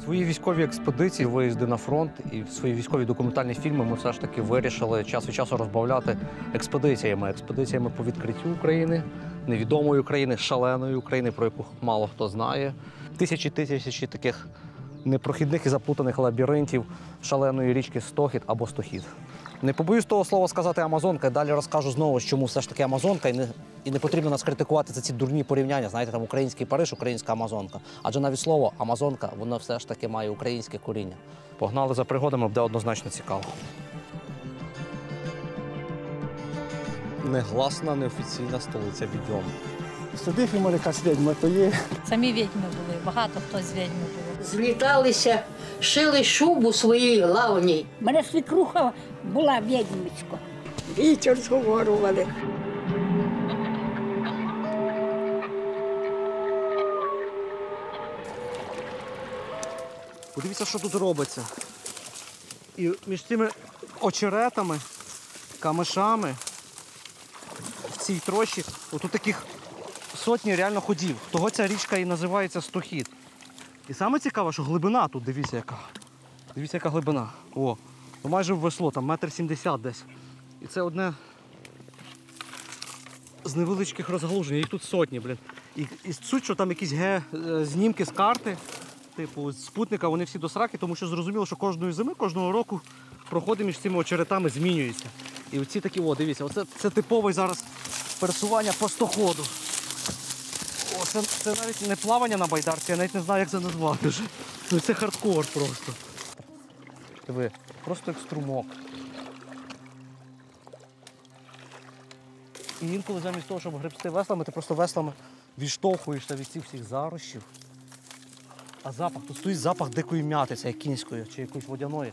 Свої військові експедиції, виїзди на фронт і свої військові документальні фільми ми все ж таки вирішили час від часу розбавляти експедиціями. Експедиціями по відкриттю України, невідомої України, шаленої України, про яку мало хто знає. Тисячі таких непрохідних і заплутаних лабіринтів шаленої річки Стохід або Стохід. Не побоюсь того слова сказати Амазонка, і далі розкажу знову, чому все ж таки Амазонка, і не потрібно нас критикувати за ці дурні порівняння, знаєте, там український Париж, українська Амазонка. Адже навіть слово Амазонка, воно все ж таки має українське коріння. Погнали за пригодами, буде однозначно цікаво. Негласна, неофіційна столиця відьом. Сюди фільм якась відьма, то є. Самі відьми були, багато хто з відьми було. Зліталися, шили шубу своїй главній. У мене свекруха була відьмочка. Вітер зговорювали. Подивіться, що тут робиться. І між цими очеретами, камишами, в цій трощі, отут таких сотні реально ходів. Того ця річка і називається Стохід. І саме цікаве, що глибина тут, дивіться яка. Дивіться, яка глибина. О, ну майже в весло, там 1,70 м десь. І це одне з невеличких розгалужень, їх тут сотні, блін. І суть, що там якісь знімки з карти, типу, з спутника, вони всі до сраки, тому що зрозуміло, що кожної зими, кожного року проходи між цими очеретами змінюються. І оці такі, о, дивіться, це типове зараз пересування по стоходу. О, це навіть не плавання на байдарці, я навіть не знаю, як це назвати вже. Ну це хардкор просто. Диви, просто як струмок. І інколи замість того, щоб гребсти веслами, ти просто веслами відштовхуєшся від цих всіх зарощів. А запах, тут стоїть запах дикої м'яти, це кінської чи якоїсь водяної.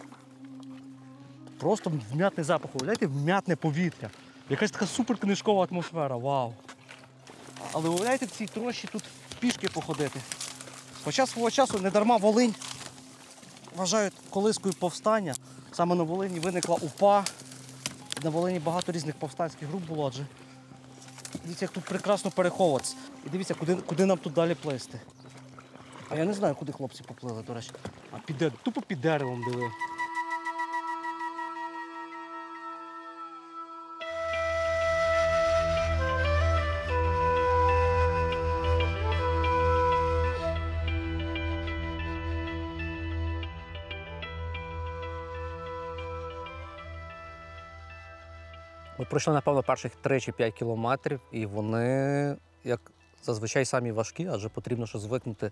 Просто м'ятний запах, уявляєте, м'ятне повітря. Якась така суперкнижкова атмосфера, вау. Але уявляєте, в цій трощі тут пішки походити. Хоча свого часу недарма Волинь вважають колискою повстання. Саме на Волині виникла УПА. На Волині багато різних повстанських груп було, адже дивіться, як тут прекрасно переховуватися. І дивіться, куди нам тут далі плисти. А я не знаю, куди хлопці поплили, до речі. А тупо під деревом диви. Ми пройшли, напевно, перших 3 чи 5 кілометрів, і вони, як зазвичай, самі важкі, адже потрібно ще звикнути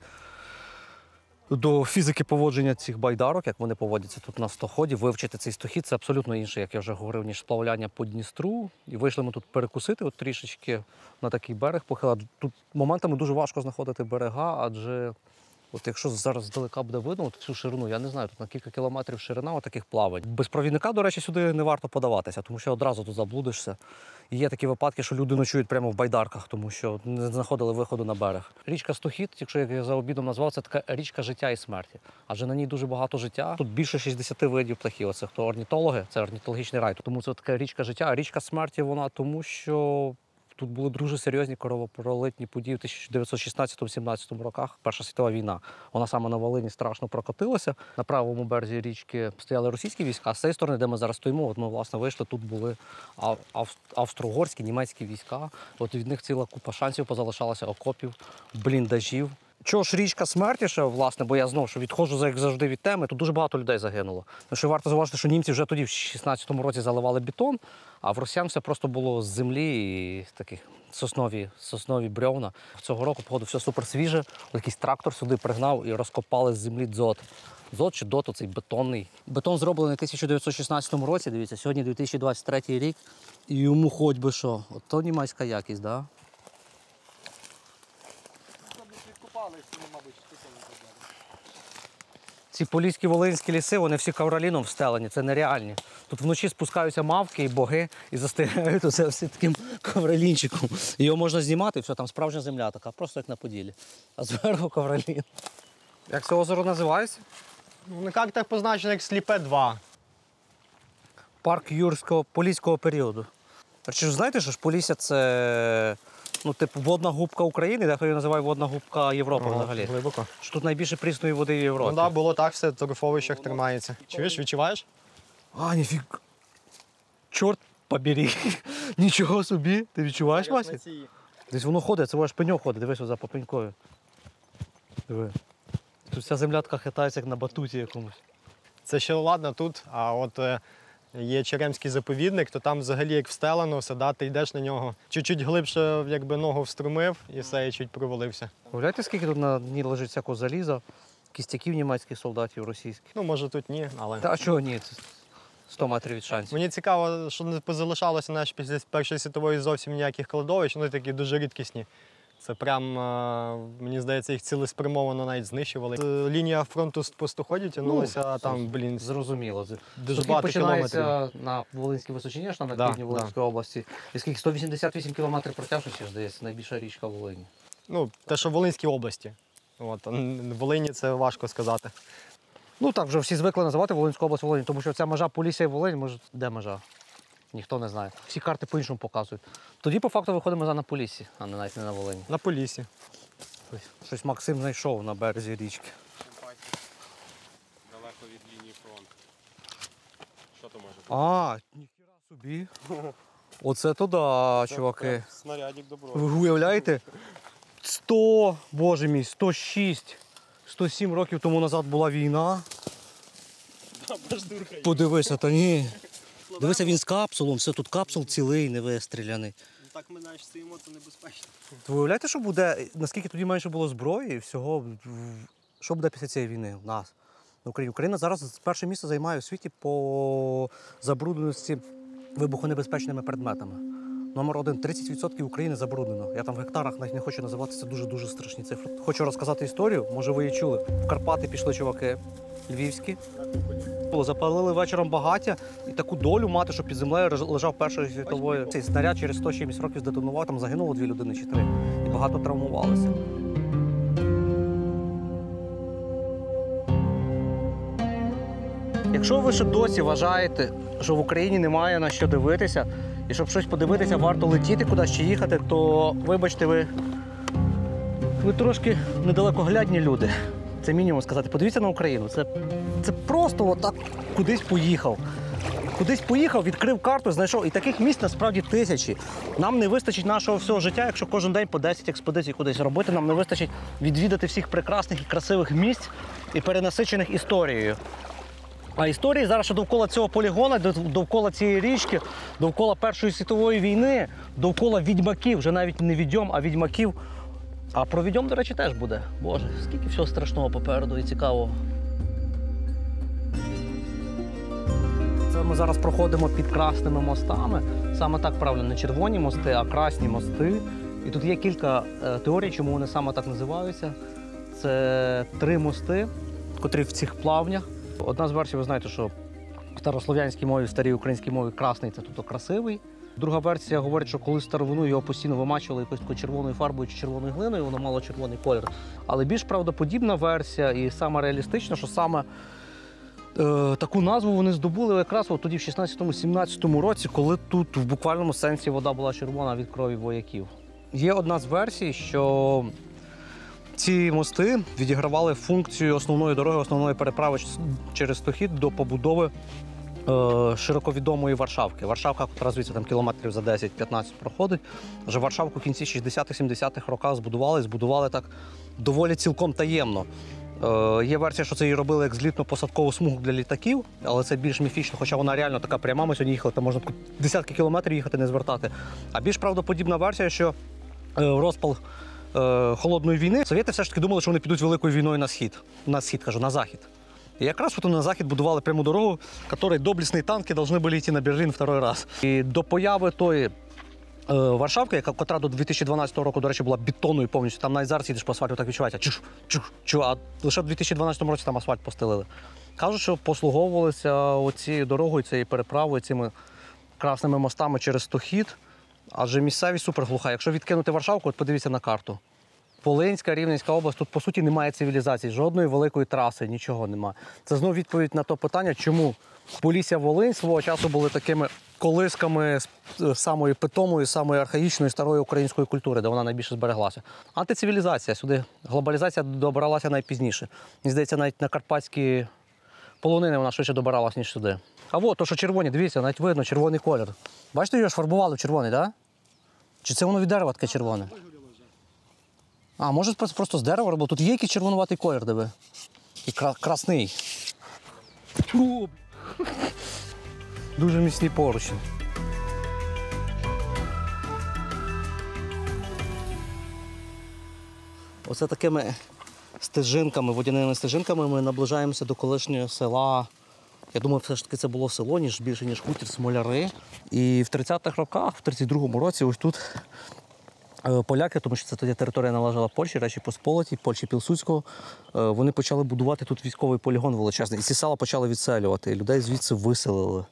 до фізики поводження цих байдарок, як вони поводяться тут на стоході, вивчити цей стохід. Це абсолютно інше, як я вже говорив, ніж сплавляння по Дністру. І вийшли ми тут перекусити от трішечки на такий берег похила. Тут моментами дуже важко знаходити берега, адже от якщо зараз здалека буде видно от всю ширину, я не знаю, тут на кілька кілометрів ширина таких плавань. Без провідника, до речі, сюди не варто подаватися, тому що одразу тут заблудишся. І є такі випадки, що люди ночують прямо в байдарках, тому що не знаходили виходу на берег. Річка Стохід, якщо я за обідом назвав, це така річка життя і смерті. Адже на ній дуже багато життя. Тут більше 60 видів птахів. Оце хто орнітологи, це орнітологічний рай. Тому це така річка життя, а річка смерті вона тому, що тут були дуже серйозні кровопролитні події в 1916-17 роках, Перша світова війна. Вона саме на Волині страшно прокотилася. На правому березі річки стояли російські війська, а з цієї сторони, де ми зараз стоїмо, от ми, власне, вийшли, тут були австро-угорські, німецькі війська. От від них ціла купа шансів позалишалася, окопів, бліндажів. Чого ж річка смерті ще, власне, бо я знову що відходжу, як завжди, від теми, тут дуже багато людей загинуло. Що варто зауважити, що німці вже тоді, в 16-му році, заливали бетон, а в росіян все просто було з землі і таких соснові бревна. Цього року, походу, все супер свіже. Якийсь трактор сюди пригнав і розкопали з землі дзот. Дзот чи дот, оцей бетонний. Бетон зроблений в 1916 році, дивіться, сьогодні 2023 рік, і йому хоч би що. От то німецька якість, так? Да? Ці поліські волинські ліси, вони всі ковроліном встелені, це нереальні. Тут вночі спускаються мавки і боги і застигають оце все таким ковролінчиком. Його можна знімати, і все, там справжня земля така, просто як на Поділлі. А зверху ковролін. Як це озеро називається? Ну, як так позначено, як Сліпе 2. Парк юрського поліського періоду. Чи ж знаєте, що ж Полісся це, ну, типу, водна губка України, дехто її називає водна губка Європи взагалі. Глибоко. Що тут найбільше прісної води в Європі. Ну так, було так, все в торфовищах тримається. Чуєш, відчуваєш? А, ніфіг. Чорт побери. Нічого собі. Ти відчуваєш, Вася? Десь воно ходить, це ваш пеньок ходить, дивись за попенькою. Диви. Тут вся земля така хитається, як на батуті якомусь. Це ще ладно тут, а от є Черемський заповідник, то там взагалі як встелено, все, да, ти йдеш на нього. Чуть-чуть глибше якби ногу вструмив і все, і чуть провалився. Уявляєте, скільки тут на дні лежить всякого заліза, кістяків німецьких солдатів, російських? Ну, може тут ні, але. Та а чого ні? Це 100 метрів від шансів. Мені цікаво, що не позалишалося знаєш, після Першої світової зовсім ніяких кладовищ, вони такі дуже рідкісні. Це прям, мені здається, їх цілеспрямовано навіть знищували. Лінія фронту по Стоході тягнулася, а там, блін, Зрозуміло. дуже Стохід багато починається кілометрів. на Волинській височині, аж там на Да, півдні Волинської області. І скільки? 188 кілометрів протяжності, здається, найбільша річка Волині. Ну, те, що в Волинській області. От, а в Волині це важко сказати. Ну так, вже всі звикли називати Волинську область Волині, тому що ця межа Полісся і Волинь, може, де межа? Ніхто не знає. Всі карти по-іншому показують. Тоді, по факту, виходимо на Поліссі, а не навіть не на Волині. На Поліссі. Щось Максим знайшов на березі річки. Далеко від лінії фронту. Що то може бути? А, ніхіра собі. Оце то да, чуваки. Снарядник добро. Ви уявляєте? 100, боже мій, 106, 107 років тому назад була війна. Подивися, та ні. Дивися, він з капсулом, все тут капсул цілий, не вистріляний. Так ми навіть стоїмо, це небезпечно. Ви уявляєте, що буде, наскільки тоді менше було зброї і всього, що буде після цієї війни в нас, в Україні? Україна зараз перше місце займає у світі по забрудненості вибухонебезпечними предметами. Номер 1 – 30% України забруднено. Я там в гектарах навіть не хочу називати, це дуже-дуже страшні цифри. Хочу розказати історію, може ви її чули. В Карпати пішли чуваки львівські. Запалили вечором багаття і таку долю мати, що під землею лежав Першої світової. Цей снаряд через 100 чимось років здетонував, там загинуло 2 людини чи 3. І багато травмувалися. Якщо ви ще досі вважаєте, що в Україні немає на що дивитися, і щоб щось подивитися, варто летіти кудись чи їхати, то, вибачте, ви трошки недалекоглядні люди. Це мінімум сказати. Подивіться на Україну. Це просто отак кудись поїхав. Кудись поїхав, відкрив карту, знайшов. І таких місць насправді тисячі. Нам не вистачить нашого всього життя, якщо кожен день по 10 експедицій кудись робити. Нам не вистачить відвідати всіх прекрасних і красивих місць і перенасичених історією. А історії зараз ще довкола цього полігону, довкола цієї річки, довкола Першої світової війни, довкола відьмаків, вже навіть не відьом, а відьмаків. А про відьом, до речі, теж буде. Боже, скільки всього страшного попереду і цікавого. Це ми зараз проходимо під красними мостами. Саме так правильно, не червоні мости, а красні мости. І тут є кілька теорій, чому вони саме так називаються. Це 3 мости, котрі в цих плавнях. Одна з версій, ви знаєте, що в старослов'янській мові, в старій українській мові красний – це тобто красивий. Друга версія говорить, що коли старовину його постійно вимачували якоюсь такою червоною фарбою чи червоною глиною, воно мало червоний колір. Але більш правдоподібна версія і саме реалістична, що саме таку назву вони здобули якраз от тоді в 16-17 році, коли тут в буквальному сенсі вода була червона від крові вояків. Є одна з версій, що ці мости відігравали функцію основної дороги, основної переправи через Стохід до побудови широковідомої Варшавки. Варшавка, яка звідси там кілометрів за 10-15 проходить. Вже Варшавку в кінці 60-70-х років збудували так доволі цілком таємно. Є версія, що це її робили як злітно-посадкову смугу для літаків, але це більш міфічно, хоча вона реально така пряма. Ми сьогодні їхали, там можна десятки кілометрів їхати, не звертати. А більш правдоподібна версія, що розпал Холодної війни, совєти все ж таки думали, що вони підуть великою війною на захід. І якраз на захід будували пряму дорогу, якої доблесні танки повинні були йти на Берлін другий раз. І до появи тої Варшавки, яка до 2012 року, до речі, була бетонною повністю, там навіть зараз їдеш по асфальту, так відчувається, а лише в 2012 році там асфальт постелили. Кажуть, що послуговувалися цією дорогою, цією переправою, цими красними мостами через Стохід, адже місцевість суперглуха. Якщо відкинути Варшавку, от подивіться на карту. Волинська, Рівненська область, тут, по суті, немає цивілізації, жодної великої траси, нічого немає. Це знову відповідь на те питання, чому Полісся-Волинь свого часу були такими колисками самої питомої, самої архаїчної старої української культури, де вона найбільше збереглася. Антицивілізація сюди. Глобалізація добралася найпізніше. Мені здається, навіть на карпатські полонини вона швидше добиралась, ніж сюди. А от, то, що червоні, дивіться, навіть видно червоний колір. Бачите, його ж фарбували в червоний, так? Да? Чи це воно від дерева таке червоне? А, може просто з дерева робили? Тут є якийсь червонуватий колір, диви. І красний. Дуже міцні поручні. Оце такими стежинками, водяними стежинками ми наближаємося до колишнього села. Я думаю, все ж таки це було село, більше, ніж хутір, Смоляри. І в 30-х роках, в 32-му році, ось тут поляки, тому що це тоді територія належала Польщі, Речі Посполитій, Польщі Пілсудського, вони почали будувати тут військовий полігон величезний. І ці села почали відселювати, і людей звідси виселили.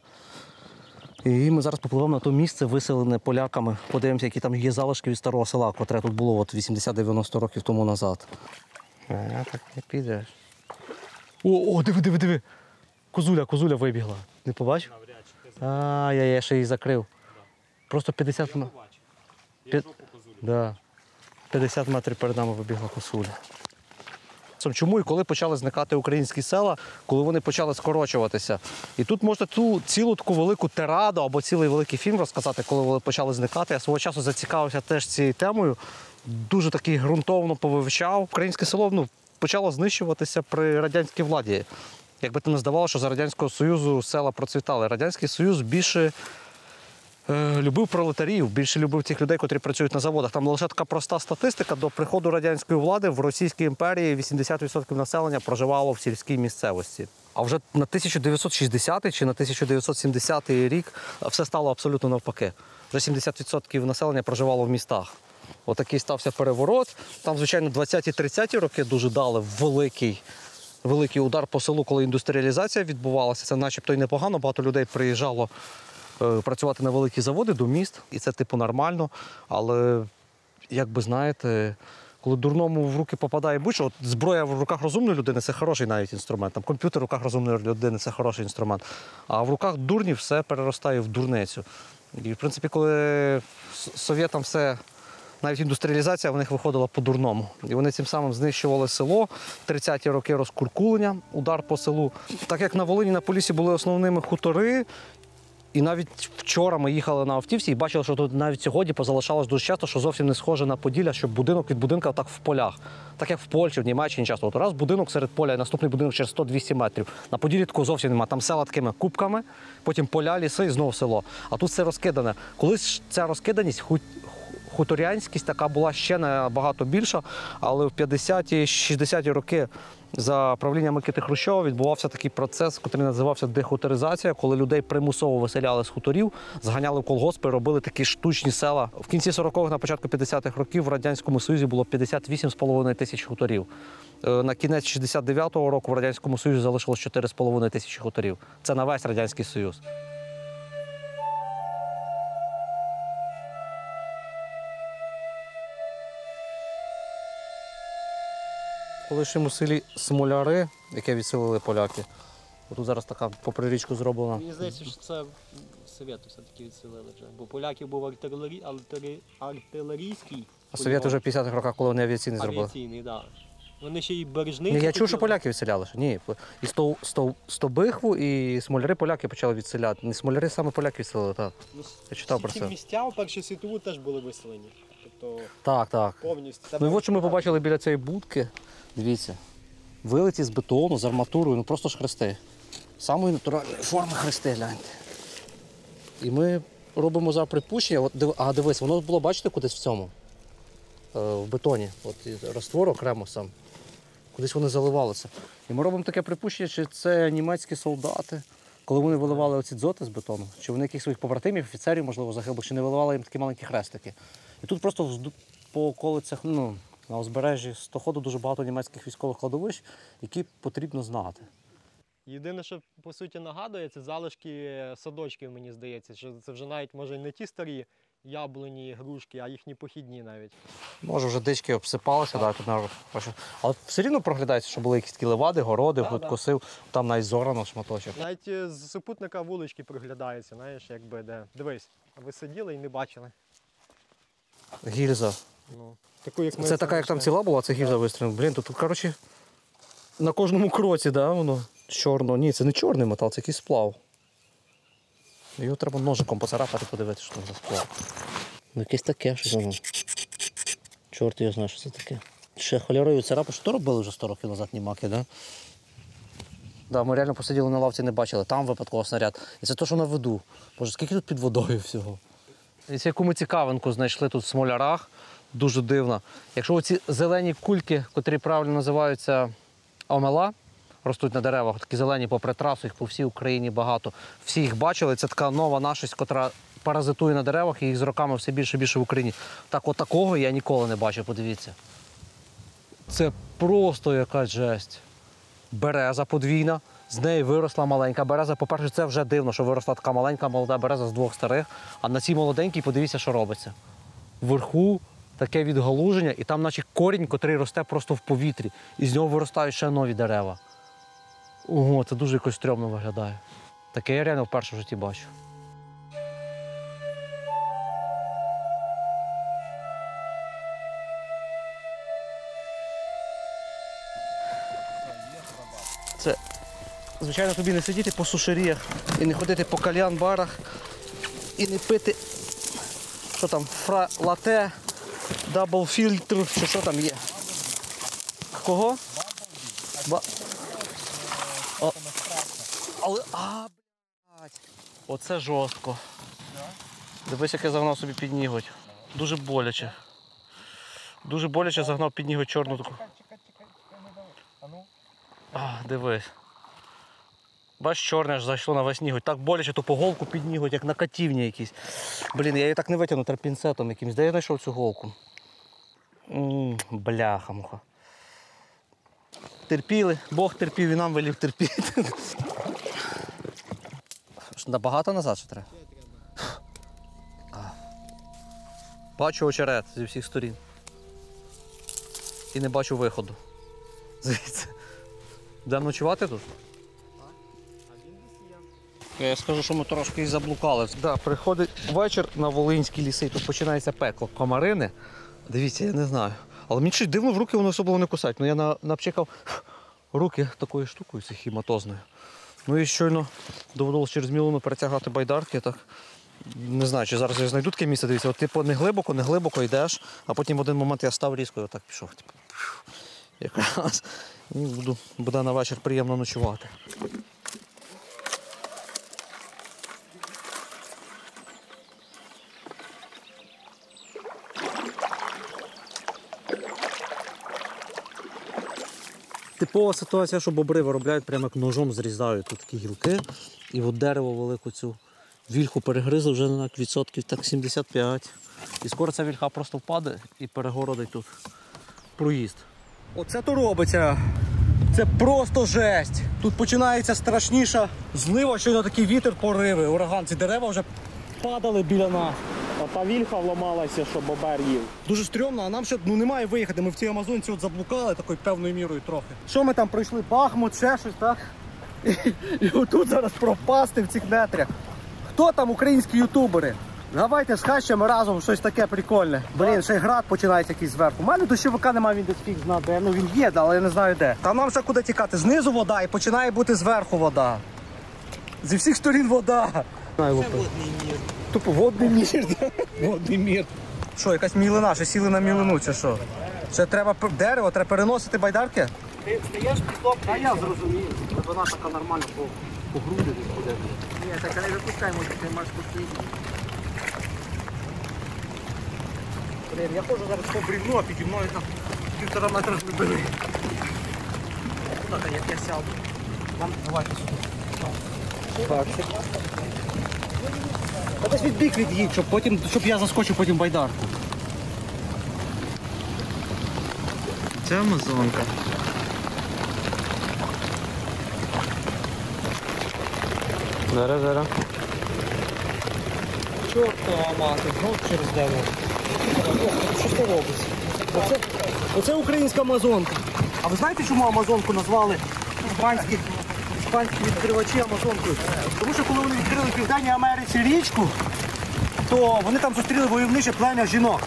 І ми зараз попливемо на те місце, виселене поляками. Подивимося, які там є залишки від старого села, котре тут було 80-90 років тому назад. Так не підеш. О, диви. Козуля вибігла. Не побачив? Я ще її закрив. Просто 50 метрів. Да. 50 метрів перед нами вибігла косуля. Чому і коли почали зникати українські села, коли вони почали скорочуватися. І тут можна цілу таку велику тираду або цілий великий фільм розказати, коли вони почали зникати. Я свого часу зацікавився теж цією темою, дуже таки ґрунтовно повивчав. Українське село почало знищуватися при радянській владі. Якби ти не здавалося, що за Радянського Союзу села процвітали. Радянський Союз більше любив пролетарів, більше любив тих людей, які працюють на заводах. Там лише така проста статистика. До приходу радянської влади в Російській імперії 80% населення проживало в сільській місцевості. А вже на 1960 чи на 1970 рік все стало абсолютно навпаки. Вже 70% населення проживало в містах. Отакий стався переворот. Там, звичайно, 20-30 роки дуже дали великий удар по селу, коли індустріалізація відбувалася. Це начебто й непогано, багато людей приїжджало працювати на великі заводи до міст, і це типу нормально. Але, як би знаєте, коли дурному в руки попадає будь-що, зброя в руках розумної людини – це хороший навіть інструмент. Там комп'ютер в руках розумної людини – це хороший інструмент. А в руках дурнів все переростає в дурницю. І, в принципі, коли совєтам все, навіть індустріалізація в них виходила по-дурному. І вони цим самим знищували село. 30-ті роки розкуркулення, удар по селу. Так як на Волині, на Поліссі були основними хутори, і навіть вчора ми їхали на автівці і бачили, що тут навіть сьогодні позалишалось дуже часто, що зовсім не схоже на Поділля, що будинок від будинка так в полях. Так як в Польщі, в Німеччині часто. От раз будинок серед поля, і наступний будинок через 100-200 метрів. На Поділлі такого зовсім немає. Там села такими кубками, потім поля, ліси і знову село. А тут все розкидане. Колись ця розкиданість, хуторянськість така була ще набагато більша, але в 50-ті, 60-ті роки за правління Микити Хрущова відбувався такий процес, який називався дехуторизація, коли людей примусово виселяли з хуторів, зганяли в колгоспи, робили такі штучні села. В кінці 40-х, на початку 50-х років в Радянському Союзі було 58,5 тисяч хуторів. На кінець 69-го року в Радянському Союзі залишилось 4,5 тисячі хуторів. Це на весь Радянський Союз. В колишньому селі Смоляри, яке відселили поляки. Тут зараз така попри річку зроблена. Мені здається, що це совєти все-таки відселили вже. Бо поляків був артилерійський. А совєти вже в 50-х роках, коли вони авіаційний зробили. Авіаційний, так. Вони ще й бережний. Ні, я чув, що поляки відселяли. Ні, і Стобихву, і Смоляри поляки почали відселяти. Не Смоляри, саме поляки відселили, так. Я читав про Ці це. місця у Першу світову теж були виселені. Тобто Так. повністю. Ну і от що ми побачили біля цієї будки. Дивіться, вилиті з бетону, з арматурою, ну просто ж хрести. Самої натуральної форми хрести, гляньте. І ми робимо за припущення, дивись, воно було, бачите, кудись в цьому, в бетоні. От раствор окремо сам. Кудись вони заливалися. І ми робимо таке припущення, чи це німецькі солдати, коли вони виливали оці дзоти з бетону, чи вони якихось своїх побратимів, офіцерів, можливо, загиблих, чи не виливали їм такі маленькі хрестики. І тут просто по околицях, на узбережжі Стоходу дуже багато німецьких військових кладовищ, які потрібно знати. Єдине, що по суті нагадує, це залишки садочків, мені здається, що це вже навіть може не ті старі, яблуні, грушки, а їхні похідні навіть. Може, вже дички обсипалися, да, тут але все рівно проглядається, що були якісь такі левади, городи, хтось косив, там навіть зорано шматочок. Навіть з супутника вулички проглядаються, знаєш, якби де. Дивись, ви сиділи і не бачили. Гільза. Ну, таку, як ми Це така, як там знайшли. ціла була, це гільза вистрілена. Блін, тут, коротше, на кожному кроці, да, воно чорно. Ні, це не чорний метал, це якийсь сплав. Його треба ножиком поцарапати, подивитися, що це за сплав. Ну, якесь таке, що воно. Чорт його знає, що це таке. Ще холєрою царапи, що то робили вже 100 років назад німаки, да? Да, ми реально посиділи на лавці, не бачили. Там випадково снаряд. І це те, що на виду. Боже, скільки тут під водою всього. І це яку ми цікавинку знайшли тут в Смолярах. Дуже дивно. Якщо оці зелені кульки, котрі правильно називаються омела, ростуть на деревах, такі зелені попри трасу, їх по всій Україні багато. Всі їх бачили, це така нова нашість, котра паразитує на деревах і їх з роками все більше і більше в Україні. Так от такого я ніколи не бачив, подивіться. Це просто якась жесть. Береза подвійна, з неї виросла маленька береза. По-перше, це вже дивно, що виросла така маленька молода береза з двох старих, а на цій молоденькій подивіться, що робиться. Вверху таке відгалуження, і там наче корінь, котрий росте просто в повітрі, і з нього виростають ще нові дерева. Ого, це дуже якось стрьомно виглядає. Таке я реально вперше в житті бачу. Це, звичайно, тобі не сидіти по сушаріях і не ходити по кальян-барах і не пити, що там, лате, дабл-фільтр, чи що там є. Кого? Але, блядь, оце жорстко. Дивись, як я загнав собі під ніготь. Дуже боляче. Дуже боляче загнав під ніготь чорну таку. Дивись. Бач, чорне аж зайшло на весь ніготь. Так боляче, то по голку під ніготь, як на катівні якісь. Блін, я її так не витягну, треба пінцетом якимось. Де я знайшов цю голку? Бляха-муха. Терпіли, Бог терпів і нам велів терпіти. Набагато назад ще треба? Бачу очерет зі всіх сторін. І не бачу виходу. Звідси. Будемо ночувати тут? Я скажу, що ми трошки і заблукали. Да, приходить вечір на Волинські ліси, тут починається пекло. Комарини. Дивіться, я не знаю. Але мені щось дивно, в руки вони особливо не кусають. Ну, я напчикав руки такою штукою хіматозною. Ну і щойно доводилося через мілину перетягати байдарки. Так. Не знаю, чи зараз я знайду таке місце, дивіться. От, типу, не глибоко йдеш, а потім в один момент я став різко і отак пішов. Типу, якраз. І буде на вечір приємно ночувати. Типова ситуація, що бобри виробляють, прямо як ножом зрізають тут такі гілки. І от дерево велику цю вільху перегризли вже на відсотків так 75. І скоро ця вільха просто впаде і перегородить тут проїзд. Оце то робиться. Це просто жесть. Тут починається страшніша злива, щойно такий вітер, пориви, ураган. Ці дерева вже падали біля нас. А та вільха вламалася, що бобер їв. Дуже стрьомно, а нам ще немає виїхати. Ми в цій Амазонці от заблукали такою певною мірою трохи. Що ми там пройшли? Бахмут, ще щось, так? І отут зараз пропасти в цих нетрях. Хто там українські ютубери? Давайте схащемо разом щось таке прикольне. Блін, ще й град починається якийсь зверху. У мене дощовика немає, він десь фіг зна де. Ну він є, але я не знаю де. Та нам ще куди тікати? Знизу вода і починає бути зверху вода. Зі всіх сторін вода. Це водний мір. Тупо водний мір. Водний мір. Що, якась мілина, ще сіли на мілину, чи що? Ще треба дерево, треба переносити байдарки? Ти стаєш пісок, Та я зрозумів. Вона така нормально по груди десь буде. Ні, так не випускай, може ти маєш пустити. Блін, я ходжу зараз по брівну, а піді мною там 1,5 метра глибини. Так, як я сяду. Давайте сюди. Так. Та десь від бік від'їдь, щоб я заскочив потім байдарку. Це Амазонка. Зараз. Чорта мати, знову через дерево. Що це робиться? Оце українська амазонка. А ви знаєте, чому амазонку назвали іспанські відкривачі амазонкою? Тому що коли вони відкрили в Південній Америці річку, то вони там зустріли войовниче плем'я жінок.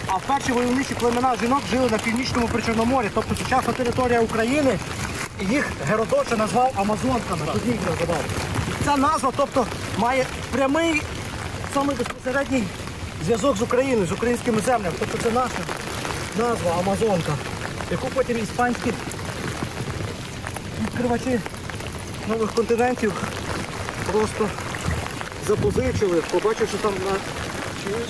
А перші войовничі племена жінок жили на північному Причорномор'ї, тобто сучасна територія України. І їх Геродот ще назвав амазонками. Тоді їх називав. Ця назва, тобто, має прямий, самий безпосередній зв'язок з Україною, з українськими землями. Тобто це наша назва амазонка, яку потім іспанські відкривачі нових континентів просто запозичили, побачивши там на чиюсь.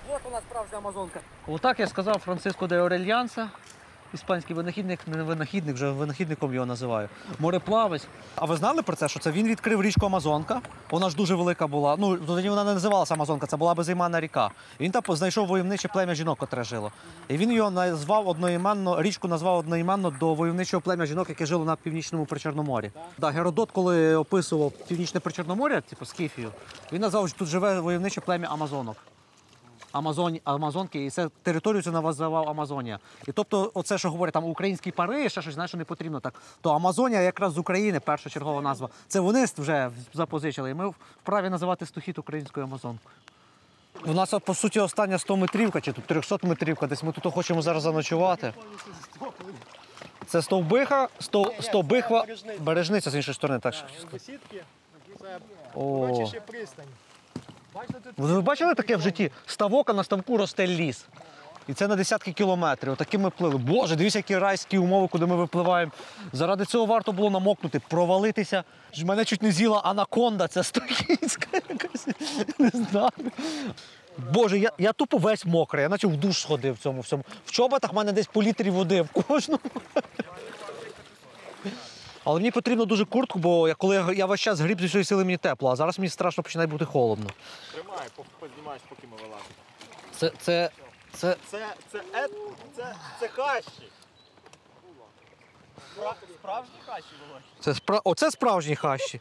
Вот у нас справжня амазонка. Отак я сказав Франциско де Орельянса, іспанський винахідник, не винахідник, вже винахідником його називаю, мореплавець. А ви знали про це, що це він відкрив річку Амазонка? Вона ж дуже велика була. Ну, тоді вона не називалася Амазонка, це була безійменна ріка. І він там знайшов войовниче плем'я жінок, котре жило. І він його назвав одноіменно, річку назвав одноіменно до войовничого плем'я жінок, яке жило на північному Причорномор'ї. Да, Геродот, коли описував північне Причорномор'я, типу Скіфію, він назвав, що тут живе войовниче плем'я Амазонок. Амазонки, і це територію це називав Амазонія. І тобто, оце, що говорять, там українські пари, ще щось, знаєш, що не потрібно так. То Амазонія якраз з України, перша чергова назва. Це вони вже запозичили, і ми вправі називати Стохід українською Амазонкою. У нас, по суті, остання 100-метрівка, чи тут 300-метрівка, десь ми тут хочемо зараз заночувати. Це Стовбиха, Бережниця з іншої сторони. Так. Бесідки, це О. ще пристань. Ви бачили таке в житті? Ставок, а на ставку росте ліс. І це на десятки кілометрів. Отаким ми плили. Боже, дивіться, які райські умови, куди ми випливаємо. Заради цього варто було намокнути, провалитися. Мене чуть не з'їла анаконда, це стохідська якась. Не знаю. Боже, я тупо весь мокрий, я наче в душ сходив в цьому всьому. В чоботах в мене десь по літрі води в кожному. Але мені потрібно дуже куртку, бо коли я весь час гріб, зі всієї сили мені тепло, а зараз мені страшно починає бути холодно. Тримай, познімаєш, поки ми вилазимо. Це хащі. Справжні хащі, Володь. Оце справжні хащі.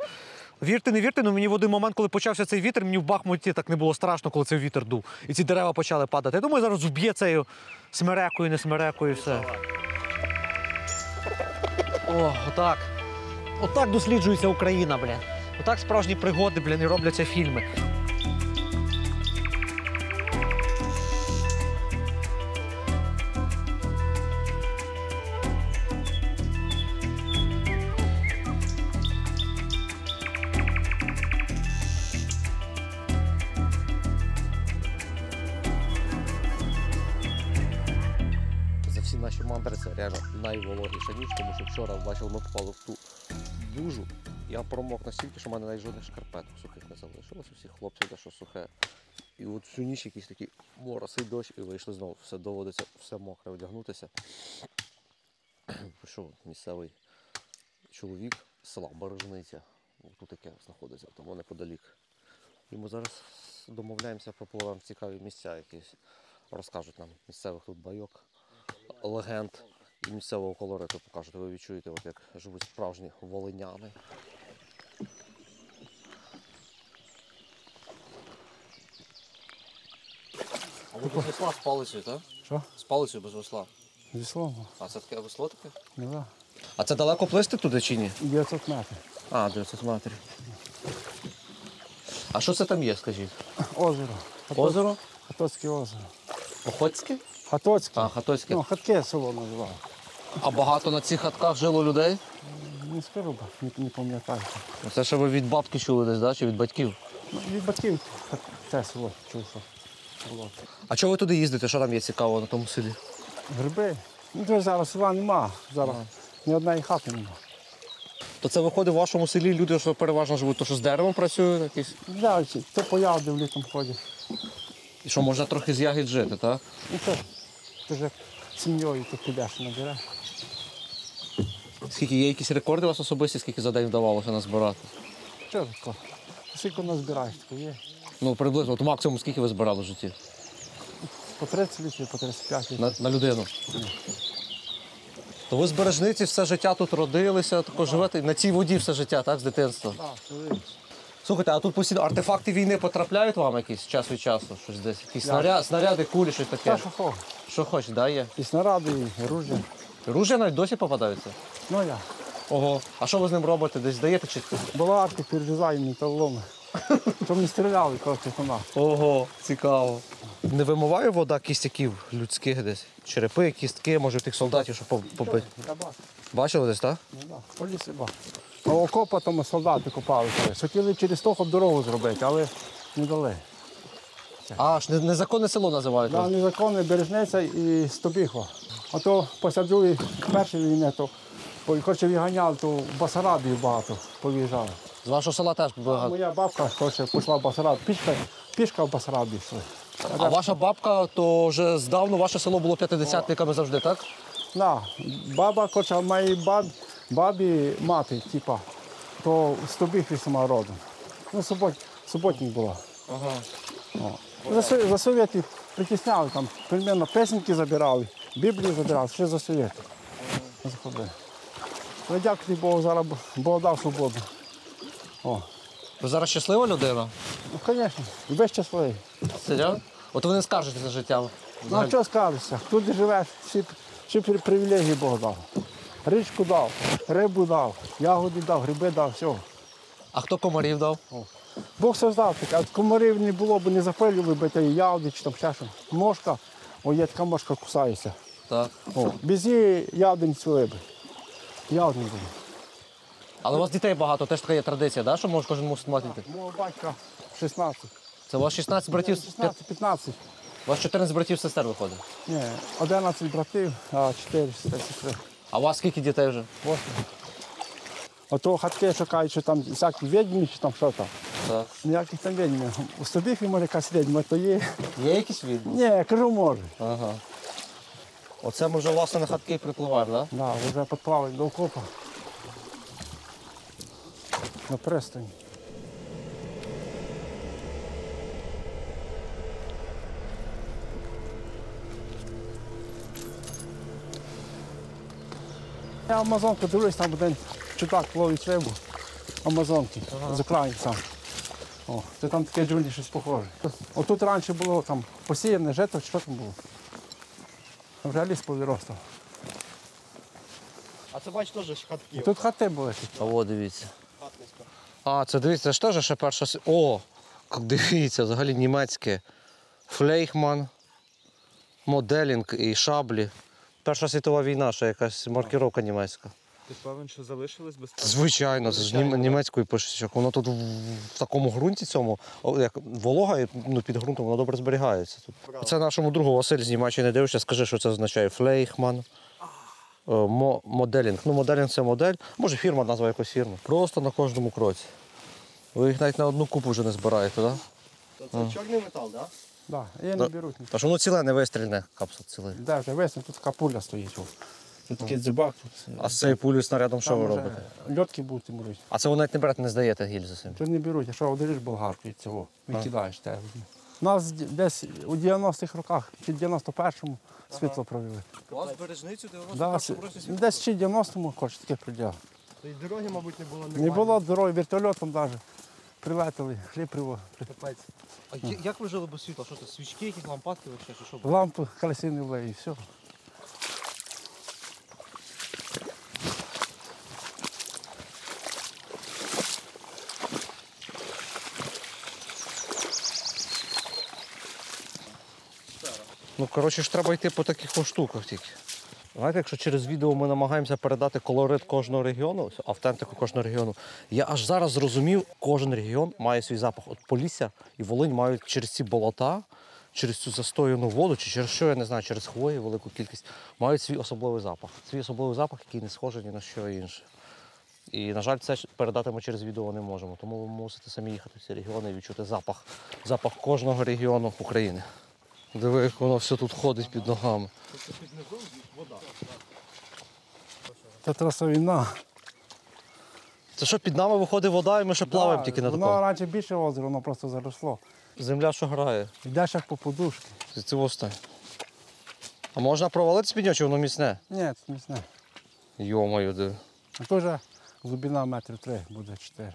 Вірте, не вірте, але мені в один момент, коли почався цей вітер, мені в Бахмуті так не було страшно, коли цей вітер дув. І ці дерева почали падати. Я думаю, зараз вб'є цією смерекою, не смерекою і все. О, отак. Отак досліджується Україна, блін. Отак справжні пригоди, блін, і робляться фільми. За всі наші мандри це реально найвологіша ніч, тому що вчора, бачили, ми попали в ту бужу. Я промок настільки, що в мене навіть жодних шкарпеток сухих не залишилось. У всіх хлопців дещо сухе. І от всю ніч якийсь такий моросий дощ, і вийшли знову. Все доводиться, все мокре одягнутися. Прийшов місцевий чоловік з села Бережниця. Тут таке знаходиться, тому неподалік. І ми зараз домовляємося, попливемо в цікаві місця якісь. Розкажуть нам місцевих тут байок, легенд і місцевого колориту покажуть. Ви відчуєте, от як живуть справжні волиняни. А ви без весла з палицею, так? Що? З палицею без весла. Весло? А це таке весло таке? Ну да. А це далеко плисти туди чи ні? 900 метрів. А, 900 метрів. А що це там є, скажіть? Озеро. Озеро? Хатоцьке озеро. Охотське? Хатоцьке. А, Хатоцьке. Ну, хатке село називали. А багато на цих хатках жило людей? Не скажу, не пам'ятаю. Це ще ви від бабки чули десь, да? Чи від батьків? Ну, від батьків те село чув, що було. А чого ви туди їздите? Що там є цікавого на тому селі? Гриби. Ну, то зараз села нема. Зараз ні одної хати нема. То це виходить в вашому селі люди, що переважно живуть, то що з деревом працюють якісь? Да, то появди в літом ходять. І що можна трохи з ягід жити, так? Ну, то вже сім'єю то підеш набереш. Скільки є якісь рекорди у вас особисті, скільки за день вдавалося назбирати? що таке? Скільки назбираєш, таке є. Ну, приблизно, от максимум скільки ви збирали в житті? По 30 літрів, по 35 літрів. На людину? То ви з Бережниці все життя тут родилися, тако живете на цій воді все життя, так, з дитинства? Так, це Слухайте, а тут постійно артефакти війни потрапляють вам якісь час від часу? Щось десь? Якісь снаряди, кулі, щось таке? Та, що хочеш. Що хочеш, да, є? І снаряди, і оружие. Ружя навіть досі попадаються? Ну я. Ого. А що ви з ним робите? Десь даєте чи? Баларки перерізаємо металоломи. Щоб не стріляли, коротше, по нас. Ого, цікаво. Не вимиває вода кістяків людських десь? Черепи, кістки, може, в тих солдатів, що побити? Я бачу. Бачили десь, так? Ну, да. По лісі бачу. А окопа там солдати копали. Хотіли через того дорогу зробити, але не дали. А, ж незаконне село називають. Да, незаконне Бережниця і Стобіхва. А то після другої, першої війни, то хоче виганяли, то в Басарабію багато повіїжджали. З вашого села теж багато. Моя бабка хоче пішла в Басарабію. Пішка в Басарабію йшли. А ваша бабка, то вже здавна ваше село було п'ятидесятниками завжди, так? Да, баба хоче моїй бабі мати, типа, то з Стобіхві сама родом. Ну, суботник була. Ага. За совєтів притісняли, там, примерно песенки забирали, Біблію забирали, ще за совєтів. Заходили. Але дякувати Богу, зараз Бог дав свободу. О. Ви зараз щаслива людина? Ну, звісно, і без щасливий. Серйозно? От ви не скажете за життя. Ну, а що скажешся? Тут де живеш, всі привілегії Бог дав. Річку дав, рибу дав, ягоди дав, гриби дав, все. А хто комарів дав? Бог создав таке, а комарів не було б, не запилювали б ті ягоди чи там ще що. Мошка, є така мошка кусається. Так. Без її ягоди не цвіли б. Ягоди не було. Але у вас дітей багато, теж така є традиція, да? Що може кожен мусить мати дітей? Мого батька 16. Це у вас 16 братів, 16-15. у вас 14 братів сестер виходить. Ні, 11 братів, а 4 сестри. А у вас скільки дітей вже? 8. Ото хатки шукають, що там всякі відьми, чи там що там. Так. Ніяких там відьми. У Стобіхві може якась відьма, то є. Є якісь відьми? Ні, я кажу, може. Ага. Оце ми вже власне на хатки припливаємо, так? Да, вже підплавали до окопа. На пристані. Я Амазонку дивлюсь, там один чудак ловить рибу. Амазонки, з українцем. О, це там таке джунглі щось похоже. Отут раніше було там посіяне жито, що там було. Там вже ліс повиростав. А це бач теж хатки. Тут хати були. А от дивіться. А, це дивіться, це ж теж ще перша. О! Як дивіться, взагалі німецьке. Флейхман, моделінг і шаблі. Перша світова війна, ще якась маркіровка німецька. Ти певен, що залишились без Звичайно, це ж німецькою пишеться. Воно тут в такому ґрунті цьому, як волога, ну, під ґрунтом, воно добре зберігається. Тут. Це нашому другу Василь з Німеччини дивишся, скажи, що це означає. Флейхман. Моделінг. Ну, моделінг це модель. Може, фірма, назва якоїсь фірми. Просто на кожному кроці. Ви їх навіть на одну купу вже не збираєте, так? То це чорний метал, так? Да, і не беруть. Тож воно ціле не вистрільне, капсул цілий. Де вже весна, тут така пуля стоїть. Тут такий дзибак. А з цією пулею снарядом що ви робите? Льотки будуть беруть. А це ви навіть не берете, не здаєте гільзи самі? Тут не беруть, якщо одереш болгарку від цього, викидаєш те. У нас десь у 90-х роках, чи 91-му світло провели. У вас бережницю, де у Да, десь чи 90-му, хоч таке приділ. То й дороги, мабуть, не було Не було дороги, вертольотом навіть. Прилетіли, хліб привозили. А як ви жили без світла? Що це, свічки, якісь лампадки чи що? Лампу колесини влеє і все. Ну, коротше ж треба йти по таких штуках тільки. Знаєте, якщо через відео ми намагаємося передати колорит кожного регіону, автентику кожного регіону, я аж зараз зрозумів, кожен регіон має свій запах. От Полісся і Волинь мають через ці болота, через цю застояну воду, чи через що, я не знаю, через хвої, велику кількість, мають свій особливий запах. Свій особливий запах, який не схожий ні на що інше. І, на жаль, це передати ми через відео не можемо. Тому ви мусите самі їхати в ці регіони і відчути запах кожного регіону України. Диви, як воно все тут ходить під ногами. Це траса війна. Це що, під нами виходить вода, і ми ще плаваємо Да, тільки на воно такому? раніше більше озеро, воно просто заросло. Земля що грає. Йдеш як по подушці. Це остань. А можна провалитися під нього, чи воно міцне? Ні, це міцне. Йо-моє, диви. А то вже глибина метрів 3, буде 4.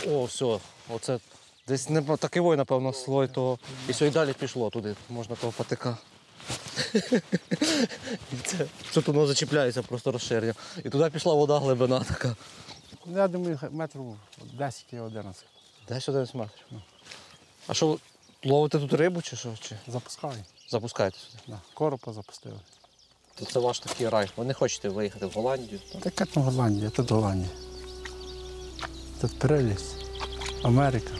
О, все, оце десь не такий, напевно, слой того. І все, і далі пішло туди, можна того патика. І це, що тут воно зачіпляється, просто розширення. І туди пішла вода, глибина така. Я думаю, метрів 10 і 11. Десь 11 метрів. А що, ловите тут рибу чи що? Чи Запускаю. запускаєте сюди? Да. Коропа запустили. То це ваш такий рай. Ви не хочете виїхати в Голландію? Така там Голландія, тут Голландія. Тут прелість. Америка.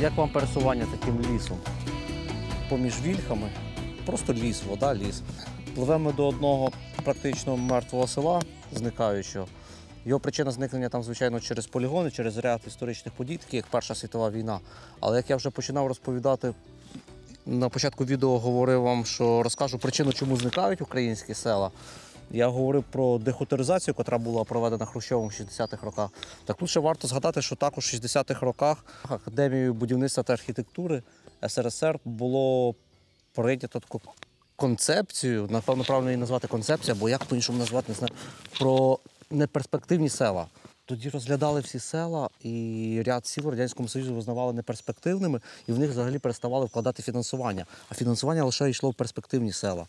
Як вам пересування таким лісом? Поміж вільхами, просто ліс, вода, ліс. Пливемо до одного практично мертвого села, зникаючого. Його причина зникнення там, звичайно, через полігони, через ряд історичних подій, такі як Перша світова війна. Але як я вже починав розповідати, на початку відео говорив вам, що розкажу причину, чому зникають українські села. Я говорив про дехутаризацію, яка була проведена Хрущовим в 60-х роках. Так тут ще варто згадати, що також в 60-х роках Академією будівництва та архітектури СРСР було прийнято таку концепцію, напевно, правильно її назвати концепція, бо як по-іншому назвати, не знаю, про неперспективні села. Тоді розглядали всі села, і ряд сіл в Радянському Союзі визнавали неперспективними, і в них взагалі переставали вкладати фінансування. А фінансування лише йшло в перспективні села.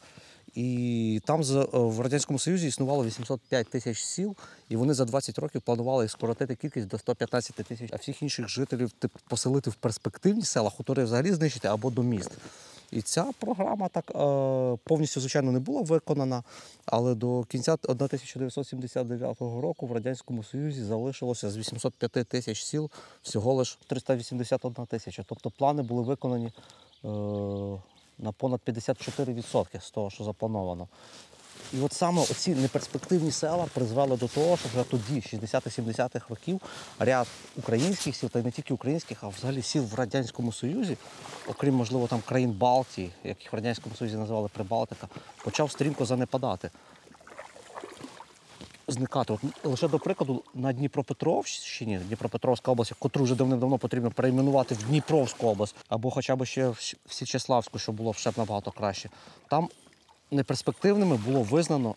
І там в Радянському Союзі існувало 805 тисяч сіл, і вони за 20 років планували скоротити кількість до 115 тисяч, а всіх інших жителів поселити в перспективні села, хутори взагалі знищити або до міст. І ця програма так повністю, звичайно, не була виконана, але до кінця 1979 року в Радянському Союзі залишилося з 805 тисяч сіл всього лише 381 тисяча. Тобто плани були виконані на понад 54% з того, що заплановано. І от саме оці неперспективні села призвели до того, що вже тоді, 60-70-х років, ряд українських сіл, та й не тільки українських, а взагалі сіл в Радянському Союзі, окрім, можливо, там країн Балтії, як їх в Радянському Союзі називали Прибалтика, почав стрімко занепадати. Зникати. От лише до прикладу, на Дніпропетровщині, Дніпропетровська область, котру вже давним-давно потрібно перейменувати в Дніпровську область, або хоча б ще в Січеславську, що було ще б набагато краще. Там неперспективними було визнано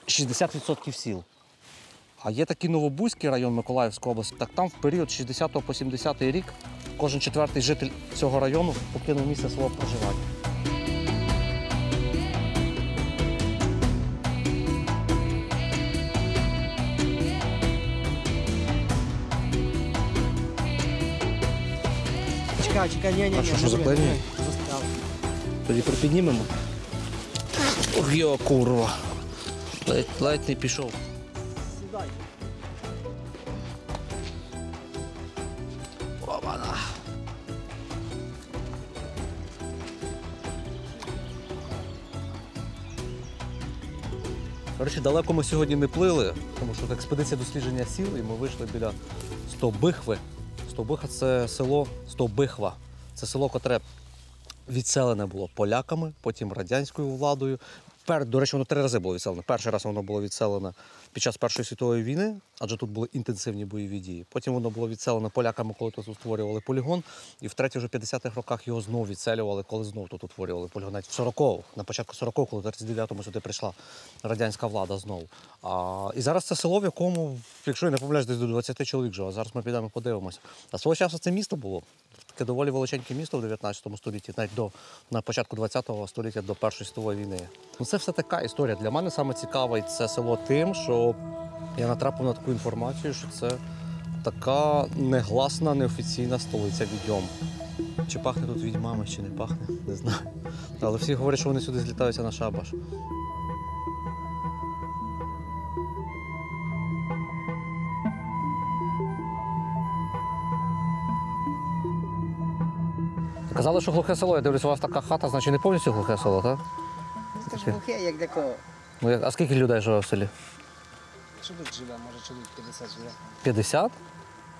60% сіл. А є такий Новобузький район Миколаївської області, так там в період з 60 по 70 рік кожен четвертий житель цього району покинув місце свого проживання. Чекай, ні. А що заклинює? Тоді припіднімемо. Ох, йо, курва. Ледь не пішов. Сідай. Опана. Коротше, далеко ми сьогодні не плили, тому що експедиція дослідження сіл, і ми вийшли біля Стовбихви. Стовбиха – це село Стовбихва. Це село, котре відселене було поляками, потім радянською владою. До речі, воно 3 рази було відселене. Перший раз воно було відселене під час Першої світової війни, адже тут були інтенсивні бойові дії. Потім воно було відселене поляками, коли тут створювали полігон. І втретє, вже в 50-х роках його знову відселювали, коли знову тут утворювали полігон. Навіть в 40-х, на початку 40-х, коли в 39-му сюди прийшла радянська влада знову. І зараз це село, в якому, якщо я не помиляюсь, десь до 20 чоловік живе. Зараз ми підемо подивимося. А свого часу це місто було. Таке доволі величеньке місто в 19 столітті, навіть на початку 20-го століття, до Першої світової війни. Ну, це все така історія. Для мене саме цікаве це село тим, що я натрапив на таку інформацію, що це така негласна, неофіційна столиця відьом. Чи пахне тут відьмами, чи не пахне, не знаю. Але всі говорять, що вони сюди злітаються на шабаш. Казали, що глухе село. Я дивлюся, у вас така хата, значить не повністю глухе село, так? Це ж глухе, як для кого. Ну, а скільки людей живе в селі? Що тут живе? Може чоловік 50 живе. 50?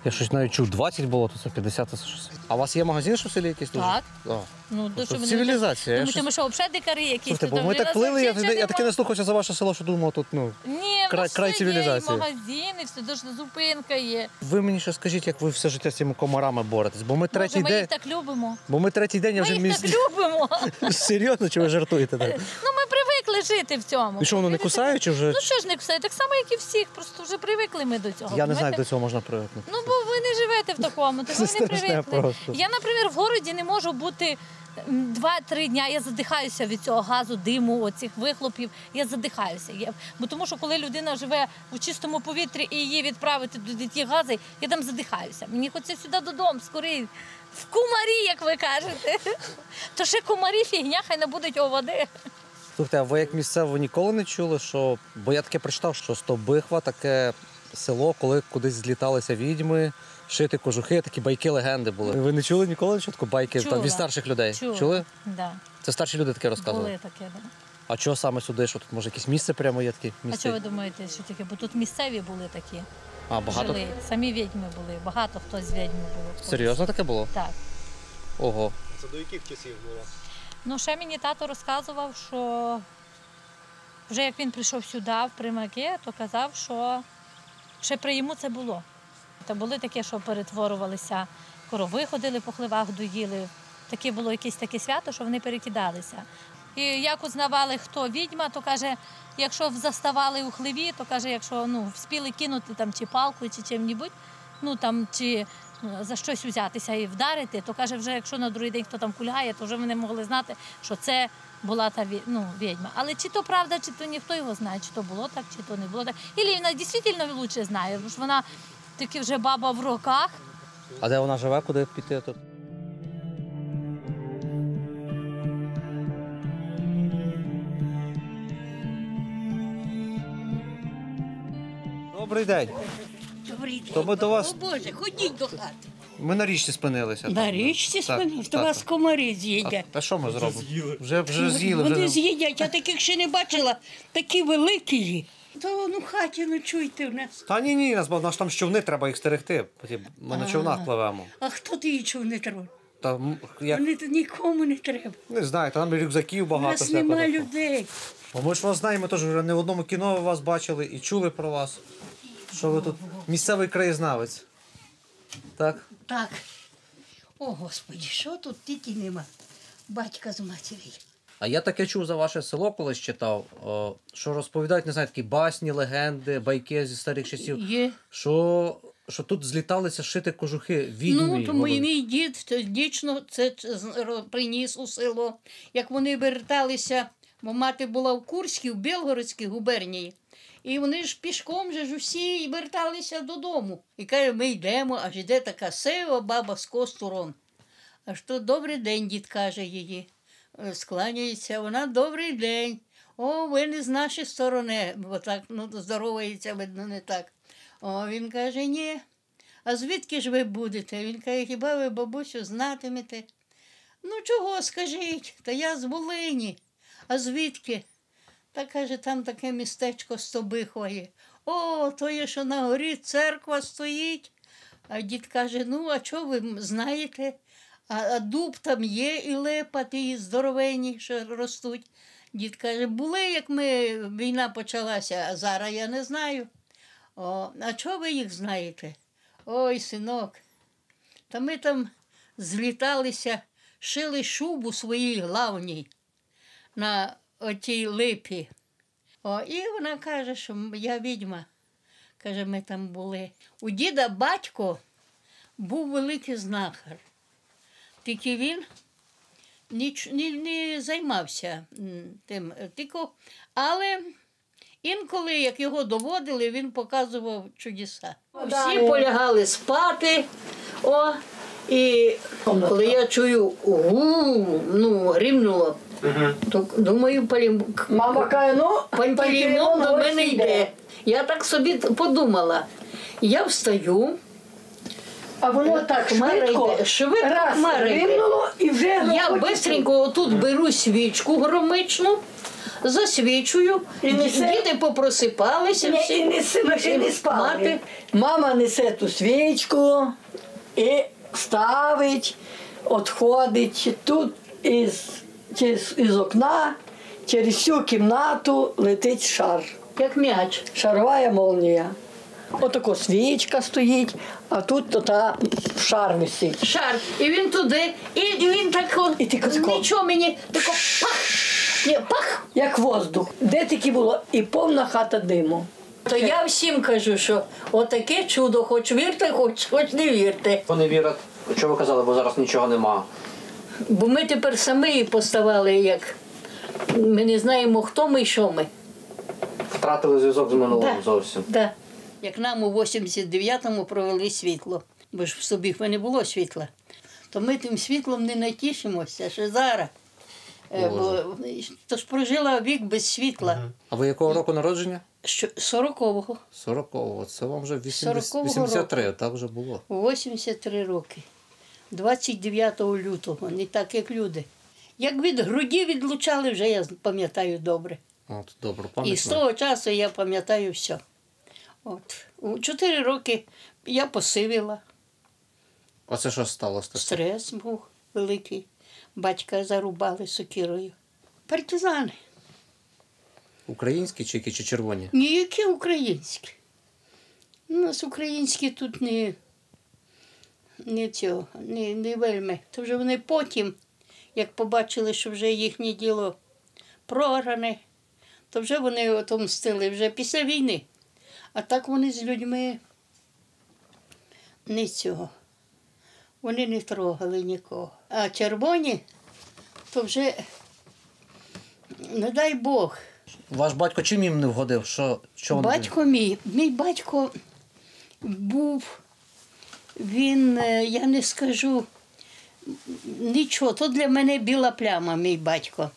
Я щось навіть чув, 20 було, то це 50, це щось. А у вас є магазин, що в селі якийсь? Так. А. Ну, Тобто що цивілізація. Думаєте, ми що, взагалі дикарі якісь? Слухайте, тут бо ми вже так плили, я розвчити таки не слухався за ваше село, що думав тут, ну. Ні, край- край цивілізації. Є, і магазини, все, дуже зупинка є. Ви мені ще скажіть, як ви все життя з цими комарами боретесь, бо ми третій Може, ми їх день, так любимо. я Ми вже їх так любимо. Серйозно, чи ви жартуєте? Так? Ну, ми привикли жити в цьому. І що, воно не кусає, чи вже? Ну, що ж не кусає? Так само, як і всіх, просто вже привикли ми до цього. Я не знаю, як розумієте? до цього можна привикнути. Ну, бо ви не живете в такому, то ви не страшне привикли. просто. Я, наприклад, в городі не можу бути 2-3 дня, я задихаюся від цього газу, диму, оцих вихлопів, я задихаюся. Бо тому що коли людина живе у чистому повітрі і її відправити до ті гази, я там задихаюся. Мені хочеться сюди додому, скоріше. В кумарі, як ви кажете. То ще кумарі фігня, хай не будуть оводи. Слухайте, а ви як місцево ніколи не чули, що. Бо я таке прочитав, що Стобихва таке село, коли кудись зліталися відьми, шити кожухи, такі байки, легенди були. Ви не чули ніколи чітко байки Чула. там, від старших людей? Чула. Чули? Да. Це старші люди таке розказували. Були таке, да. А чого саме сюди? Що тут може якесь місце прямо є таке? А що ви думаєте, що таке? Бо тут місцеві були такі. А, багато? Жили. Самі відьми були, багато хто з відьми було. Серйозно таке було? Так. Ого. Це до яких часів було? Ну, ще мені тато розказував, що вже як він прийшов сюди, в Примаки, то казав, що ще при йому це було. Та були такі, що перетворювалися, корови ходили по хлевах, доїли. Таке було якесь таке свято, що вони перекидалися. І як узнавали, хто відьма, то каже, якщо заставали у хлеві, то каже, якщо вспіли кинути там чи палку, чи чим-небудь, чи за щось взятися і вдарити, то каже, вже якщо на другий день хто там кульгає, то вже вони могли знати, що це була та відьма. Але чи то правда, чи то ніхто його знає, чи то було так, чи то не було так. І вона дійсно краще знає, бо ж вона таки вже баба в роках. А де вона живе, куди піти тут? Добрий день. Добрий день. То ми до вас. О Боже, ходіть до хати. Ми на річці спинилися. На річці спинилися? То вас комарі з'їдять. Та що ми зробимо? Вже з'їли. Вони з'їдять, я таких ще не бачила, такі великі. То в хаті ночуйте в нас. Та ні, нас там човни, треба їх стерегти. Ми на човнах пливемо. А хто ти чого не треба? Та, як... Вони то нікому не треба. Не знаю, там рюкзаків У багато. нас нема такого. людей. Бо ми ж вас знаємо, ми теж вже не в одному кіно вас бачили і чули про вас, що ви тут місцевий краєзнавець. Так? Так. О, Господи, що тут тільки нема? Батька з матір'ю. А я таке чув за ваше село, колись читав, що розповідають, не знаю, такі басні, легенди, байки зі старих часів, Є. що тут зліталися шити кожухи відьми. Ну, то мій дід дійсно це приніс у село. Як вони верталися, бо мати була в Курській, в Білгородській губернії. І вони ж пішком же ж усі верталися додому. І каже, ми йдемо, аж йде така сива баба з костуром. Аж то добрий день, дід каже її. Скланяється, вона добрий день. О, ви не з нашої сторони, бо так здоровається, видно, не так. О, він каже, ні. А звідки ж ви будете? Він каже, хіба ви, бабусю, знатимете? Ну, чого, скажіть, та я з Волині. А звідки? Та, каже, там таке містечко Стобихва є. О, то є, що на горі церква стоїть. А дід каже, ну, а чого ви знаєте? А дуб там є, і липа, ті здоровенні, що ростуть. Дід каже, були, як війна почалася, а зараз я не знаю. О, а чого ви їх знаєте? Ой, синок, та ми там зліталися, шили шубу своїй главній на отій липі. О, і вона каже, що я відьма. Каже, ми там були. У діда батько був великий знахар. Тільки він не займався тим, але інколи, як його доводили, він показував чудеса. Всі полягали спати, і коли я чую, гримнуло, то думаю, Мама каже, Пантелеймон до мене йде. Я так собі подумала. Я встаю, а воно так хмара швидко, йде, раз хмара йде. римнуло і вже Я швидко отут беру свічку громичну, засвічую, діти попросипалися всі. Ми ще не спали. Мама несе ту свічку і ставить, відходить. Тут із окна через всю кімнату летить шар. Як м'яч. Шарова молнія. Отако свічка стоїть, а тут та шар висить. Шар. І він туди, і він тако, І ти тако. нічого мені, тако пах, ні, пах. Як воздух. Де таки було? І повна хата диму. То я всім кажу, що отаке чудо, хоч вірте, хоч не вірте. Вони вірять, що ви казали, бо зараз нічого нема. Бо ми тепер самі поставали, як ми не знаємо, хто ми і що ми. Втратили зв'язок з минулим зовсім. Да. Як нам у 89-му провели світло, бо ж в собі не було світла, то ми тим світлом не натішимося ще зараз. Бо, то ж прожила вік без світла. А ви якого року народження? 40-го. 40-го. Це вам вже 40-го 83, так вже було. 83 роки. 29 лютого, не так, як люди. Як від груді відлучали, вже я пам'ятаю добре. От, добре, І з пам'ятаю. того часу я пам'ятаю все. От. У 4 роки я посивіла. А це що сталося? Стрес був великий. Батька зарубали сокирою. Партизани. Українські чи червоні? Ніякі українські. У нас українські тут не вельми. То вже вони потім, як побачили, що вже їхнє діло програне, то вже вони отомстили вже після війни. А так вони з людьми не цього. Вони не трогали нікого. А червоні, то вже, не дай Бог. Ваш батько чим їм не вгодив? Що Батько мій батько був, він, я не скажу нічого, то для мене біла пляма, мій батько.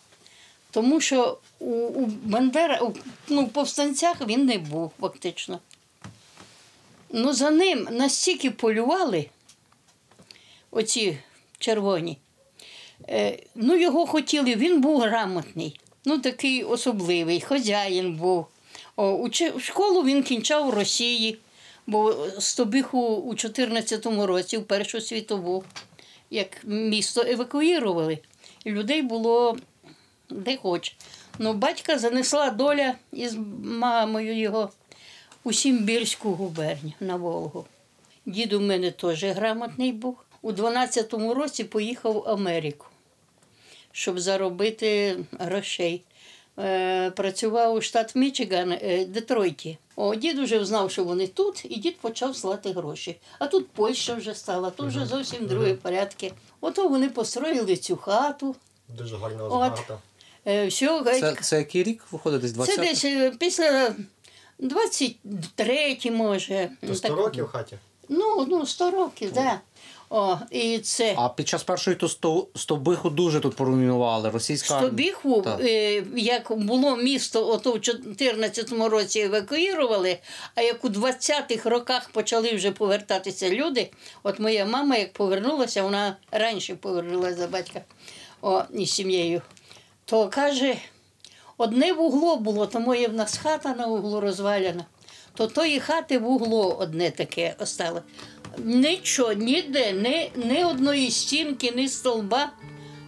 Тому що у повстанцях він не був фактично. Ну за ним настільки полювали, оці червоні. Ну його хотіли, він був грамотний. Ну, такий особливий, хазяїн був. В школу він кінчав у Росії, бо Стобиху у 14-му році, в Першу світову, як місто евакуювали. І людей було де хоч. Ну, батька занесла доля із мамою його у Симбірську губернію на Волгу. Дід у мене теж грамотний був. У 12-му році поїхав в Америку, щоб заробити грошей. Працював у штат Мічиган, Детройті. Дід вже знав, що вони тут, і дід почав слати гроші. А тут Польща вже стала, тут вже зовсім другі порядки. Ото вони построїли цю хату. Дуже гарна хата. Це який рік виходить? Десь 20? Це десь після 23, може. То 100 років в хаті? Ну, 100 років, так. І це... А під час першої Стобиху дуже тут поруйнували. Російська армія. Стобиху, як було місто, ото в 14-му році евакуювали, а як у 20-х роках почали вже повертатися люди, от моя мама, як повернулася, вона раніше повернулася за батька із сім'єю, то каже, одне вугло було, тому є в нас хата на углу розвалена, то тої хати вугло одне таке осталось. Нічого, ніде, ні одної стінки, ні столба.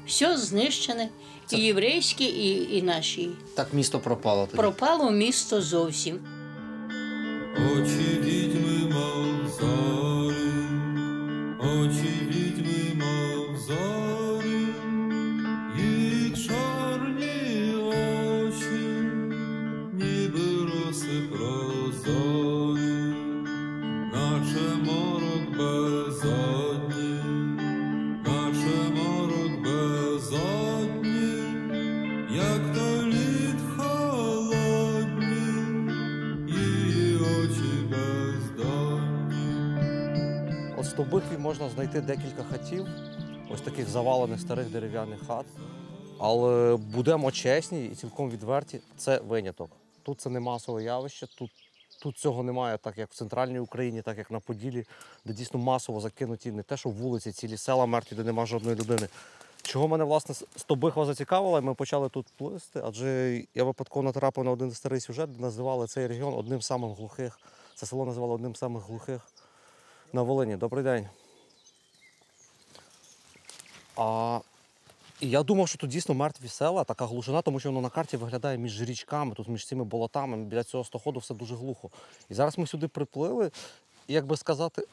Все знищене. І єврейське, і наші. Так місто пропало тоді? Пропало місто зовсім. Очі відьми, мов зорі, очі відьми, мов зорі, і чорні очі, ніби роси прозорі, наче морок безодні, наче морок безодні, як то лід холодні, її очі бездонні. От в Стобихові можна знайти декілька хатів, ось таких завалених старих дерев'яних хат. Але будемо чесні і цілком відверті, це виняток. Тут це не масове явище, тут цього немає, так як в центральній Україні, так як на Поділлі, де дійсно масово закинуті не те, що вулиці, цілі села мертві, де немає жодної людини. чого мене, власне, Стобихова зацікавила, і ми почали тут плисти, адже я випадково натрапив на один старий сюжет, де називали цей регіон одним з самих глухих. Це село називали одним з самих глухих на Волині. Добрий день. І я думав, що тут дійсно мертві села, така глушина, тому що воно на карті виглядає між річками, тут між цими болотами, біля цього стоходу все дуже глухо. І зараз ми сюди приплили, і, як би сказати,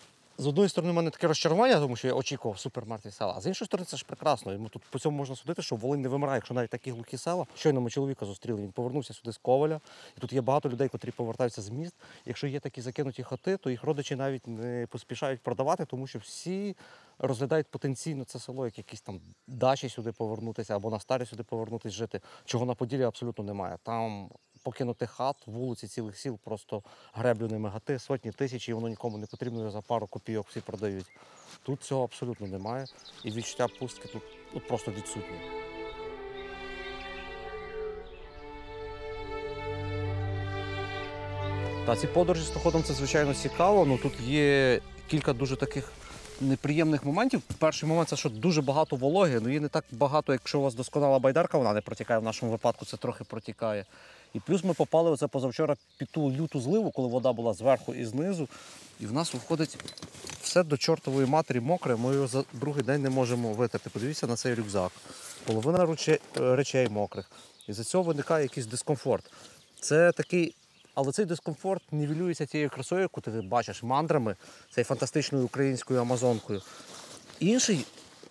з однієї сторони, в мене таке розчарування, тому що я очікував супермертві села, а з іншої сторони, це ж прекрасно. І тут по цьому можна судити, що Волинь не вимирає, якщо навіть такі глухі села. Щойно ми чоловіка зустріли, він повернувся сюди з Коваля, і тут є багато людей, котрі повертаються з міст. Якщо є такі закинуті хати, то їх родичі навіть не поспішають продавати, тому що всі розглядають потенційно це село, як якісь там дачі сюди повернутися або на старі сюди повернутися жити, чого на Поділлі абсолютно немає. Там покинутих хат, вулиці цілих сіл, просто греблю гати, сотні, тисячі, і воно нікому не потрібно, за пару копійок всі продають. Тут цього абсолютно немає, і відчуття пустки тут просто відсутнє. Та ці подорожі з стоходом це, звичайно, цікаво, але тут є кілька дуже таких неприємних моментів. Перший момент – це, що дуже багато вологи, її не так багато, якщо у вас досконала байдарка, вона не протікає, в нашому випадку це трохи протікає. І плюс ми попали оце позавчора під ту люту зливу, коли вода була зверху і знизу, і в нас виходить все до чортової матері мокре, ми його за другий день не можемо витерти. Подивіться на цей рюкзак. Половина речей мокрих. І за цього виникає якийсь дискомфорт. Це такий, але цей дискомфорт нівелюється тією красою, яку ти бачиш мандрами, цією фантастичною українською амазонкою. Інший,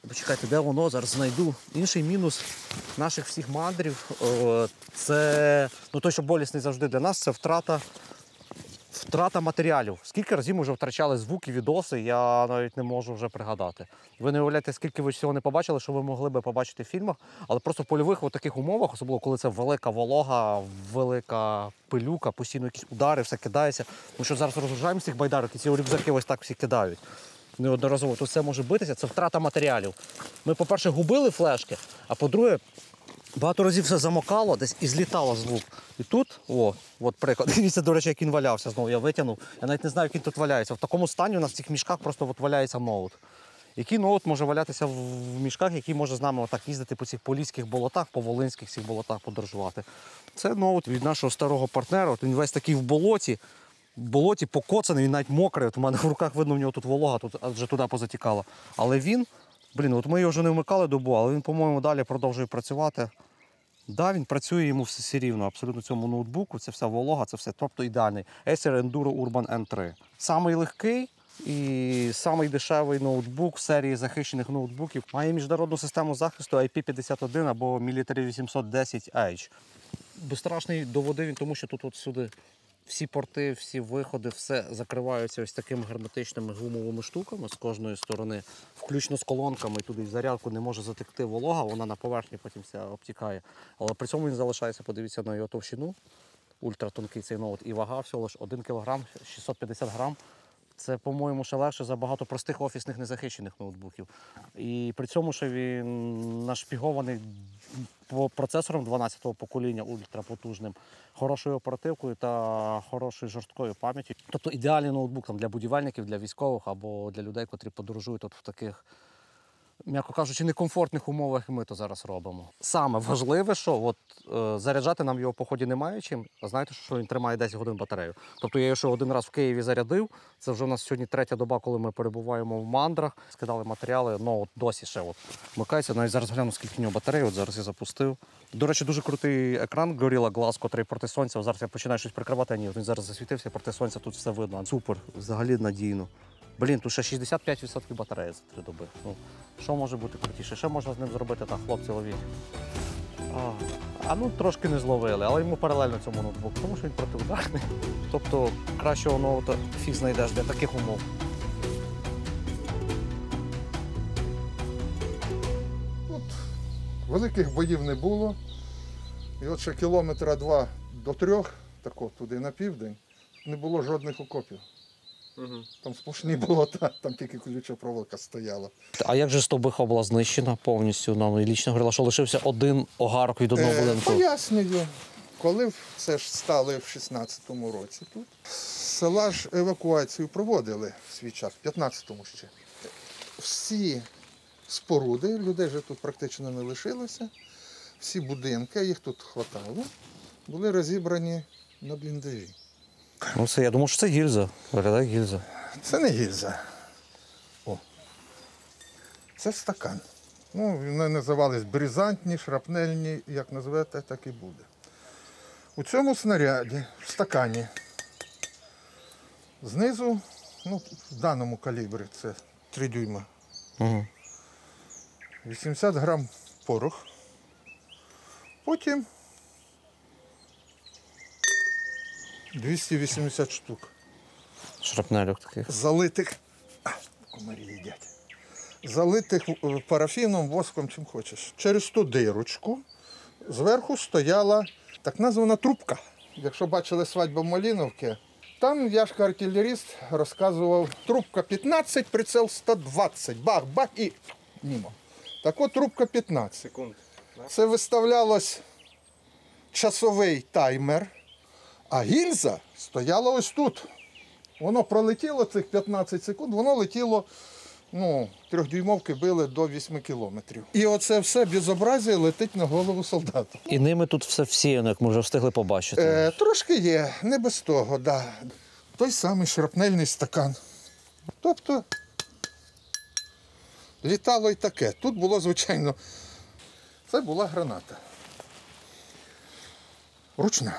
почекайте, де воно, зараз знайду. Інший мінус наших всіх мандрів – це, той, що болісний завжди для нас, це втрата матеріалів. Скільки разів ми вже втрачали звуки, відоси, я навіть не можу вже пригадати. Ви не уявляєте, скільки ви всього не побачили, що ви могли би побачити в фільмах, але просто в польових таких умовах, особливо коли це велика волога, велика пилюка, постійно якісь удари, все кидається. Ми що зараз розгружаємо з цих байдарок і ці рюкзаки ось так всі кидають. Неодноразово, то все може битися, це втрата матеріалів. Ми, по-перше, губили флешки, а по-друге, багато разів все замокало, десь і злітало звук. І тут, от приклад, дивіться, до речі, як він валявся знову, я витягнув. Я навіть не знаю, як він тут валяється. В такому стані у нас в цих мішках просто валяється ноут. Який ноут може валятися в мішках, який може з нами отак їздити по цих поліських болотах, по волинських цих болотах подорожувати. Це ноут від нашого старого партнера, він весь такий в болоті покоцаний, він навіть мокрий. От у мене в руках видно, в нього тут волога, адже туди позатікала. Але він, от ми його вже не вмикали добу, але він, по-моєму, далі продовжує працювати. Да, він працює, йому все рівно, абсолютно цьому ноутбуку, це вся волога, це все, тобто ідеальний. Acer Enduro Urban N3. Самий легкий і самий дешевий ноутбук в серії захищених ноутбуків. Має міжнародну систему захисту IP51 або Military 810H. Безстрашний до води він, тому що тут сюди всі порти, всі виходи, все закриваються ось такими герметичними гумовими штуками з кожної сторони, включно з колонками, туди в зарядку не може затекти волога, вона на поверхні потім вся обтікає. Але при цьому він залишається, подивіться на його товщину, ультратонкий цей ноут, і вага всього лише 1 кг, 650 грам. Це, по-моєму, ще легше за багато простих офісних незахищених ноутбуків. І при цьому ще він нашпігований процесором 12-го покоління, ультрапотужним, хорошою оперативкою та хорошою жорсткою пам'яттю. Тобто ідеальний ноутбук для будівельників, для військових або для людей, котрі подорожують в таких, м'яко кажучи, некомфортних умовах, як ми то зараз робимо. Саме важливе, що заряджати нам його по ході немає чим, а знаєте, що він тримає 10 годин батарею. Тобто я його ще один раз в Києві зарядив, це вже у нас сьогодні 3-я доба, коли ми перебуваємо в мандрах, скидали матеріали, досі ще вмикається. Навіть зараз гляну, скільки в нього батареї, зараз я запустив. До речі, дуже крутий екран Gorilla Glass, котрий проти сонця, зараз я починаю щось прикривати, а ні, він зараз засвітився, проти сонця тут все видно. Супер, взагалі надійно. Тут ще 65% батареї за 3 доби. Що може бути крутіше? Що можна з ним зробити? Так, хлопці, ловіть. Трошки не зловили, але йому паралельно цьому ноутбуку, тому що він протиударний. Тобто кращого ноута фіг знайдеш для таких умов. Великих боїв не було. І от ще кілометра 2 до 3, тако туди на південь, не було жодних окопів. Там сплошні болота, там тільки колюча проволока стояла. А як же Стобихова була знищена повністю? Нам Іллічна говорила, що лишився один огарок від одного будинку. Пояснюю. Коли це ж стали в 16-му році тут, з села ж евакуацію проводили в свій час, в 15-му ще. Всі споруди, людей вже тут практично не лишилося. Всі будинки, їх тут хватало, були розібрані на бліндажі. Ну, це, я думав, що це гільза. Виглядає гільза. Це не гільза. О. Це стакан. Ну, вони називались бризантні, шрапнельні, як назвете, так і буде. У цьому снаряді, в стакані, знизу, ну, в даному калібрі, це 3 дюйма, 80 грам порох. Потім 280 штук. Шрапнельок таких. Залитих, комарі їдять, залитих парафіном, воском, чим хочеш. Через ту дирочку зверху стояла так названа трубка. Якщо бачили свадьбу Малиновки, там Яшка-артилеріст розказував, трубка 15, прицел 120, бах-бах і мимо. Так от трубка 15. Секунд. Це виставлялось часовий таймер, а гільза стояла ось тут. Воно пролетіло цих 15 секунд, воно летіло, ну, 3-дюймовки били до 8 кілометрів. І оце все безобразие летить на голову солдата. І ними тут все всіяно, як ми вже встигли побачити. Трошки є, не без того, да. Той самий шрапнельний стакан. Тобто літало і таке. Тут було, звичайно, це була граната. Ручна.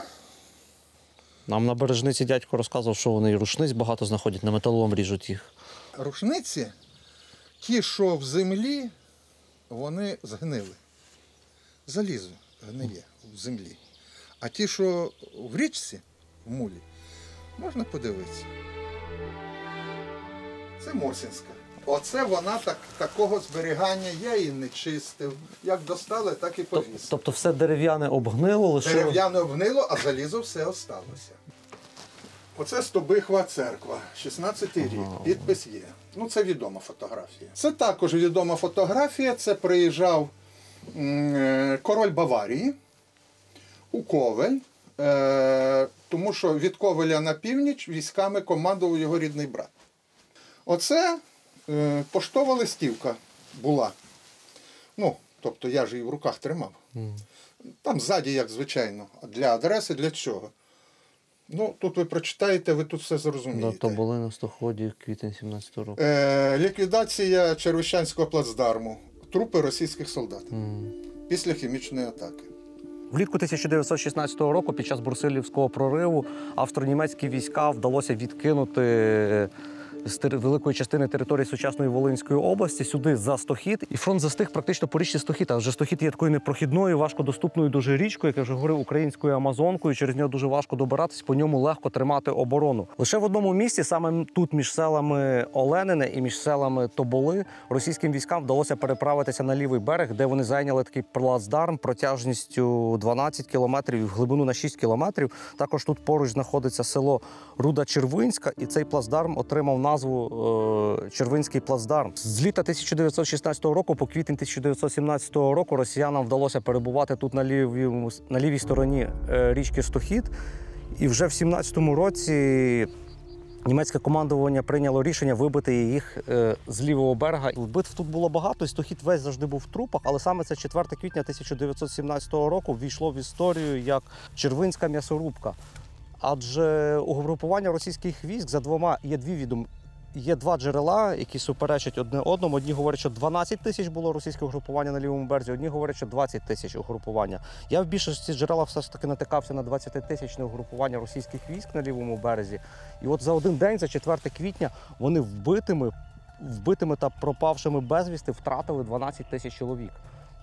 Нам на бережниці дядько розказував, що вони і рушниць багато знаходять, на металолом ріжуть їх. Рушниці, ті, що в землі, вони згнили. Залізо гниє в землі. А ті, що в річці, в мулі, можна подивитися. Це Мосінська. Оце вона такого зберігання, я її не чистив. Як достали, так і повісив. Тобто все дерев'яне обгнило, лише... Дерев'яне обгнило, а залізо все осталося. Оце Стобихва церква, 16-й рік, підпис є. Ну, це відома фотографія. Це також відома фотографія, це приїжджав король Баварії у Ковель, тому що від Ковеля на північ військами командував його рідний брат. Оце поштова листівка була. Ну, тобто я ж її в руках тримав. Там ззаді, як звичайно, для адреси, для чого. Ну, тут ви прочитаєте, ви тут все зрозумієте. То були на Стоході квітень 17-го року. Ліквідація Червищанського плацдарму. Трупи російських солдат. Після хімічної атаки. Влітку 1916 року під час Брусилівського прориву австро-німецькі війська вдалося відкинути з великої частини території сучасної Волинської області сюди за Стохід. І фронт застиг практично по річці Стохід. Адже Стохід є такою непрохідною, важкодоступною дуже річкою, як я вже говорив, українською Амазонкою. Через нього дуже важко добиратись, по ньому легко тримати оборону. Лише в одному місці, саме тут між селами Оленине і між селами Тоболи, російським військам вдалося переправитися на лівий берег, де вони зайняли такий плацдарм протяжністю 12 кілометрів, в глибину на 6 кілометрів. Також тут поруч знаходиться село Руда-Червинська, і цей плацдарм отримав назву Червинський плацдарм. З літа 1916 року по квітень 1917 року росіянам вдалося перебувати тут на лівій стороні річки Стохід. І вже в 17-му році німецьке командування прийняло рішення вибити їх з лівого берега. Битв тут було багато, і Стохід весь завжди був в трупах, але саме це 4 квітня 1917 року ввійшло в історію як Червинська м'ясорубка. Адже угрупування російських військ є два джерела, які суперечать одне одному. Одні говорять, що 12 тисяч було російське угрупування на лівому березі, одні говорять, що 20 тисяч угрупування. Я в більшості джерелах все ж таки натикався на 20-тисячне угрупування російських військ на лівому березі. І от за один день, за 4 квітня, вони вбитими та пропавшими безвісти втратили 12 тисяч чоловік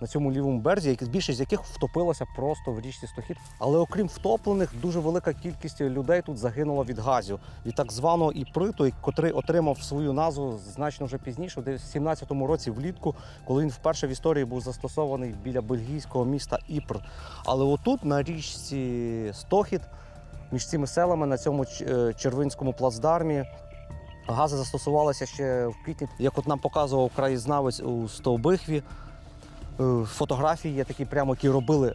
на цьому лівому березі, більшість з яких втопилася просто в річці Стохід. Але окрім втоплених, дуже велика кількість людей тут загинула від газів, від так званого іприту, котрий отримав свою назву значно вже пізніше, в 17-му році влітку, коли він вперше в історії був застосований біля бельгійського міста Іпр. Але отут, на річці Стохід, між цими селами, на цьому Червинському плацдармі, гази застосувалися ще в квітні. Як от нам показував краєзнавець у Стовбихві, фотографії є такі прямо, які робили,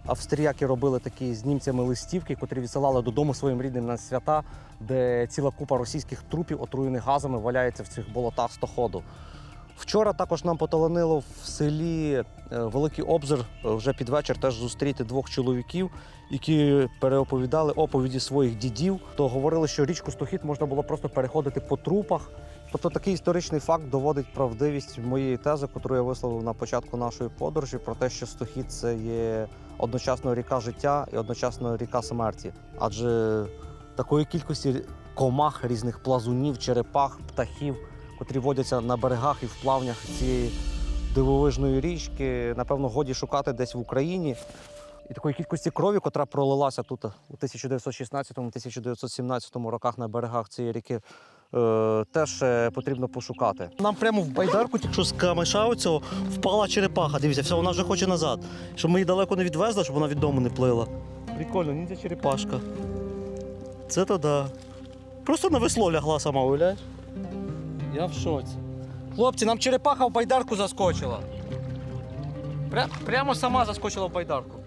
австріяки робили такі з німцями листівки, котрі відсилали додому своїм рідним на свята, де ціла купа російських трупів, отруєних газами, валяється в цих болотах Стоходу. Вчора також нам поталанило в селі Великий Обзор вже під вечір теж зустріти двох чоловіків, які переоповідали оповіді своїх дідів. То говорили, що річку Стохід можна було просто переходити по трупах. Тобто такий історичний факт доводить правдивість моєї тези, яку я висловив на початку нашої подорожі, про те, що Стохід – це є одночасно ріка життя і одночасно ріка смерті. Адже такої кількості комах, різних плазунів, черепах, птахів, котрі водяться на берегах і в плавнях цієї дивовижної річки, напевно, годі шукати десь в Україні. І такої кількості крові, котра пролилася тут у 1916-1917 роках на берегах цієї ріки, теж потрібно пошукати. Нам прямо в байдарку, якщо з камеша оцього, впала черепаха. Дивіться, все, вона вже хоче назад. Щоб ми її далеко не відвезли, щоб вона від дому не плила. Прикольно, ніндзя черепашка. Це то да. Просто на весло лягла сама, уявляєш? Я в шоці. Хлопці, нам черепаха в байдарку заскочила. Прямо сама заскочила в байдарку.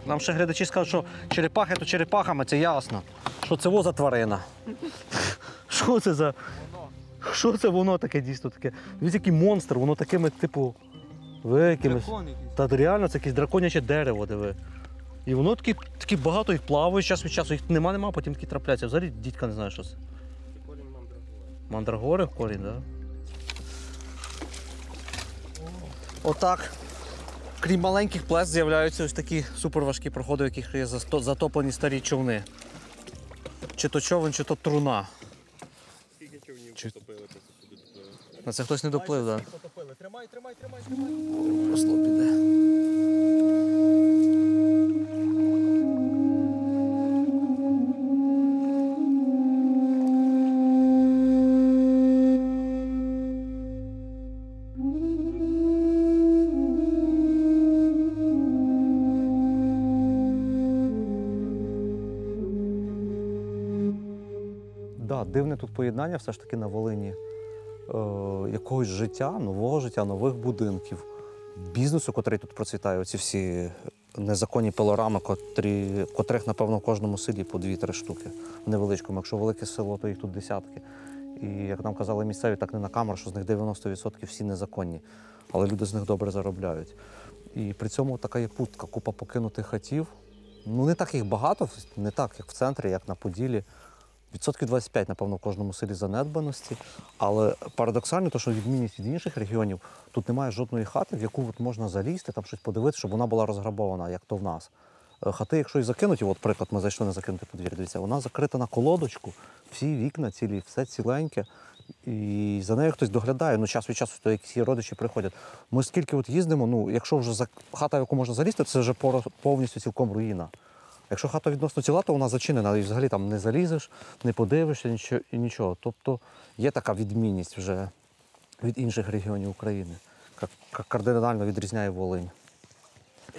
Нам ще глядачі скажуть, що черепахи то черепахами, це ясно. Що це во за тварина? Що це за... Що це воно таке дійсно таке? Дивіться, який монстр, воно такими, типу, якимось... Та реально, це якесь драконяче дерево, диви. І воно такі багато їх плаває час від часу, їх нема, потім такі трапляються. Взагалі дідька не знає, що це. Корінь мандрагори. Мандрагори корінь, так? Да? Отак. Крім маленьких плес з'являються ось такі суперважкі проходи, в яких є затоплені старі човни. Чи то човен, чи то труна. Скільки човнів потопили, то сюди доплили. На це хтось не доплив, так? Потопили. Тримай. Росло піде. Дивне тут поєднання все ж таки на Волині якогось життя, нового життя, нових будинків, бізнесу, котрий тут процвітає, оці всі незаконні пилорами, котрих, напевно, в кожному селі по 2-3 штуки в невеличкому. Якщо велике село, то їх тут десятки. І, як нам казали місцеві, так не на камеру, що з них 90% всі незаконні, але люди з них добре заробляють. І при цьому така є пустка, купа покинутих хатів. Ну, не так їх багато, не так, як в центрі, як на Поділі. 25%, напевно, в кожному селі занедбаності. Але парадоксально, то, що відмінність від інших регіонів, тут немає жодної хати, в яку можна залізти, там щось подивитися, щоб вона була розграбована, як то в нас. Хати, якщо і закинуті, от приклад, ми зайшли на закинути подвір'я, дивіться, вона закрита на колодочку, всі вікна цілі, все ціленьке. І за нею хтось доглядає, ну час від часу то якісь родичі приходять. Ми скільки от їздимо, ну, якщо вже хата, в яку можна залізти, це вже повністю цілком руїна. Якщо хата відносно ціла, то вона зачинена, і взагалі там не залізеш, не подивишся і нічого. Тобто є така відмінність вже від інших регіонів України, яка кардинально відрізняє Волинь.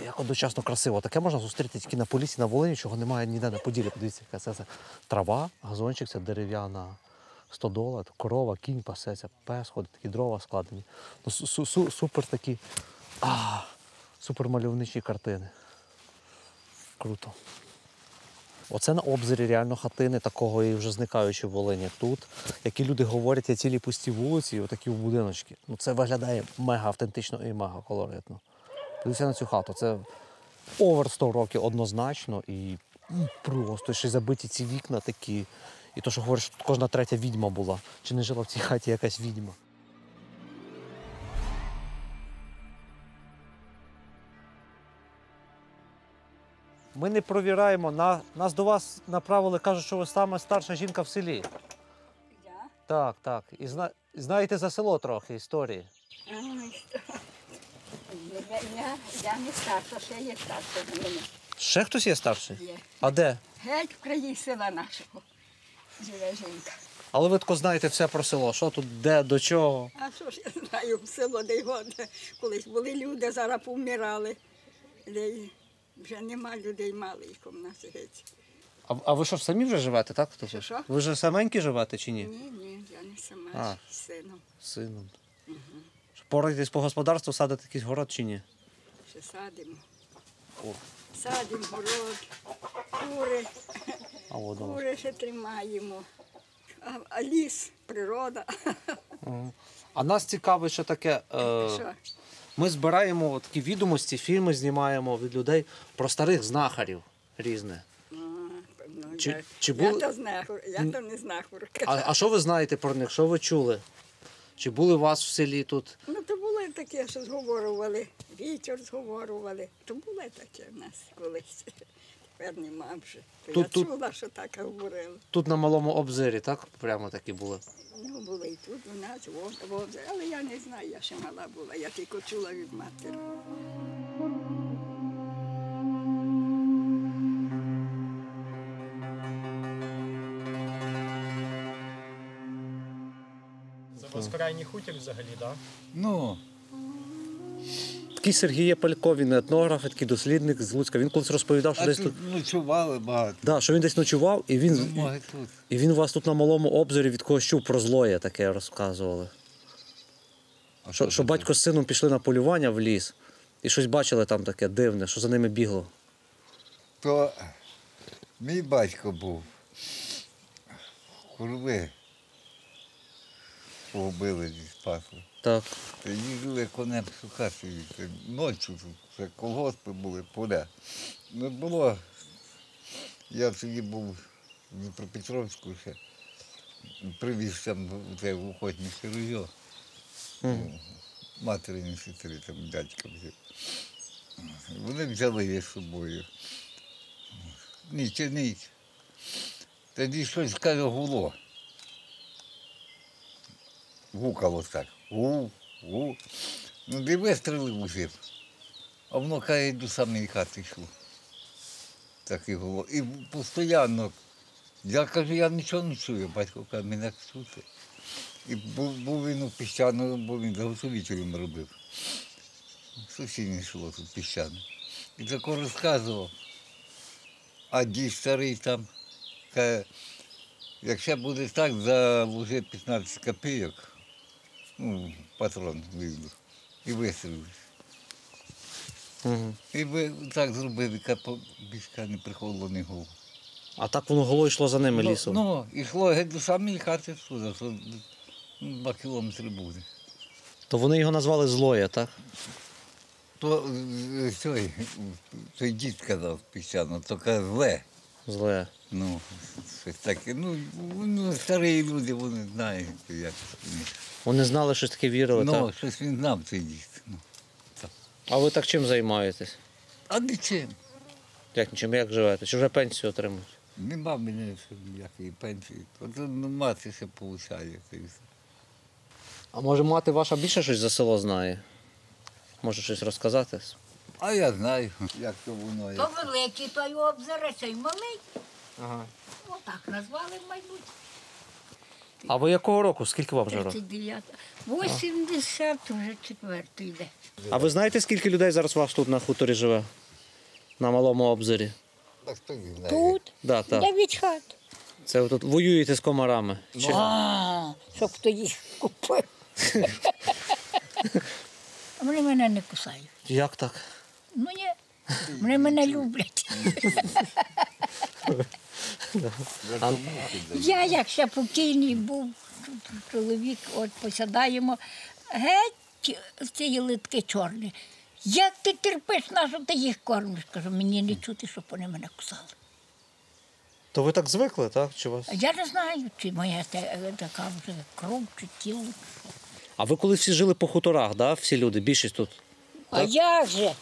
Як одночасно красиво. Таке можна зустріти тільки на Поліссі, на Волині, чого немає ніде на Поділі. Подивіться, яка це трава, газончик, це дерев'яна стодола, корова, кінь пасеться, пес ходить, такі дрова складені. Ну, супер такі, супер мальовничі картини. Круто. Оце на обзорі реально хатини такого і вже зникаючи в Волині. Тут, які люди говорять, є цілі пусті вулиці і отакі будиночки. Ну, це виглядає мега автентично і мега колоритно. Подивіться на цю хату. Це овер 100 років однозначно і просто ще забиті ці вікна такі. І то, що говорять, що тут кожна третя відьма була. Чи не жила в цій хаті якась відьма? Ми не провіраємо. Нас до вас направили, кажуть, що ви сама старша жінка в селі. Я? Так. І знаєте за село трохи історії. Я не старша, ще є старша в мене. Ще хтось є старший? Є. А де? Геть в краї села нашого живе жінка. Але ви тако знаєте все про село. Що тут, де, до чого? А що ж я знаю, село, де його, колись були люди, зараз повмирали. Де вже нема людей, мало їх у нас геть. А ви що, самі вже живете, так? Що? Ви вже саменькі живете чи ні? Ні, я не сама, з сином. З сином. Угу. Пораєтесь по господарству, садите якийсь город чи ні? Ще садимо. Садимо город, кури. Кури ще тримаємо. А ліс, природа. А нас цікавить ще таке. Що? Ми збираємо такі відомості, фільми знімаємо від людей про старих знахарів різних. Я то знахур, я то не знахур. А що ви знаєте про них? Що ви чули? Чи були у вас в селі тут? Ну, то було таке, що зговорювали, вітер зговорювали. То було таке в нас колись. Тепер нема вже. Я чула, що так говорили. Тут на Малому Обзирі, так? Прямо такі були. Ну, були і тут у нас, але я не знаю, я ще мала була, я тільки чула від матері. Це безкрайній хутір взагалі, так? Да? Ну. Такий Сергій Палько, він етнограф, такий дослідник з Луцька. Він колись розповідав, що десь тут ночували багато. Да, що він десь ночував, і він у вас тут на Малому Обзорі від когось чув про злоє таке розказували. Що батько з сином пішли на полювання в ліс і щось бачили там таке дивне, що за ними бігло. То мій батько був. Курви побили зі спасли. Так. Їздили конем шукати. Ночі тут, це колгоспи були, поля. Не було. Я тоді був в Дніпропетровську ще. Привіз там це в охотниче ружьо. Матері сестри, там дядька взяв. Вони взяли її з собою. Ніч. Тоді щось, каже, гуло. Гукало так. Гу. Ну, де вистрілив усім. А воно, каже, до самої хати йшло. Так і гуло. І постійно. Я кажу, я нічого не чую. Батько каже, мене чути. І був він у піщану, бо він заготовителем робив. Сусіднє село тут піщане. І тако розказував. А дід старий там каже, якщо буде так, заложи 15 копійок, ну, патрон вийду, і вистрілиш. І ви так зробили, більше не приходило ні голову. А так воно голо йшло за ними лісом? Ну, йшло геть до самої хати сюди, 2 кілометри буде. То вони його назвали Злоє, так? То той дід казав піщано, то каже зле. Зле. Ну, щось таке. Ну, старі люди, вони знають, як. Вони знали, щось таке вірили, так? Ну, щось він знав, цей дід. Ну, а ви так чим займаєтесь? А нічим. Як нічим? Як живете? Чи вже пенсію отримуєте? Нема мене ніякої пенсії. От мати ще получає. А може мати ваша більше щось за село знає? Може щось розказати? А я знаю, як то воно. То великий, то й обзере, цей малий. Ага. Отак назвали в майбутнє. А ви якого року? Скільки вам вже років? 39. 80 вже 4-й йде. А ви знаєте, скільки людей зараз у вас тут на хуторі живе? На Малому Обзорі? Тут? Так. 9 хат. Це ви тут воюєте з комарами? Щоб хто їх купив. Вони мене не кусають. Як так? Ну ні, вони мене люблять. Я, як ще покійний був чоловік, от посядаємо, геть в ці литки чорні. Як ти терпиш, на що ти їх кормиш? Кажу, мені не чути, щоб вони мене кусали. То ви так звикли, так? Чи вас? Я не знаю, чи моя така вже кров, чи тіло. А ви коли всі жили по хуторах, да? Всі люди, більшість тут? А як же?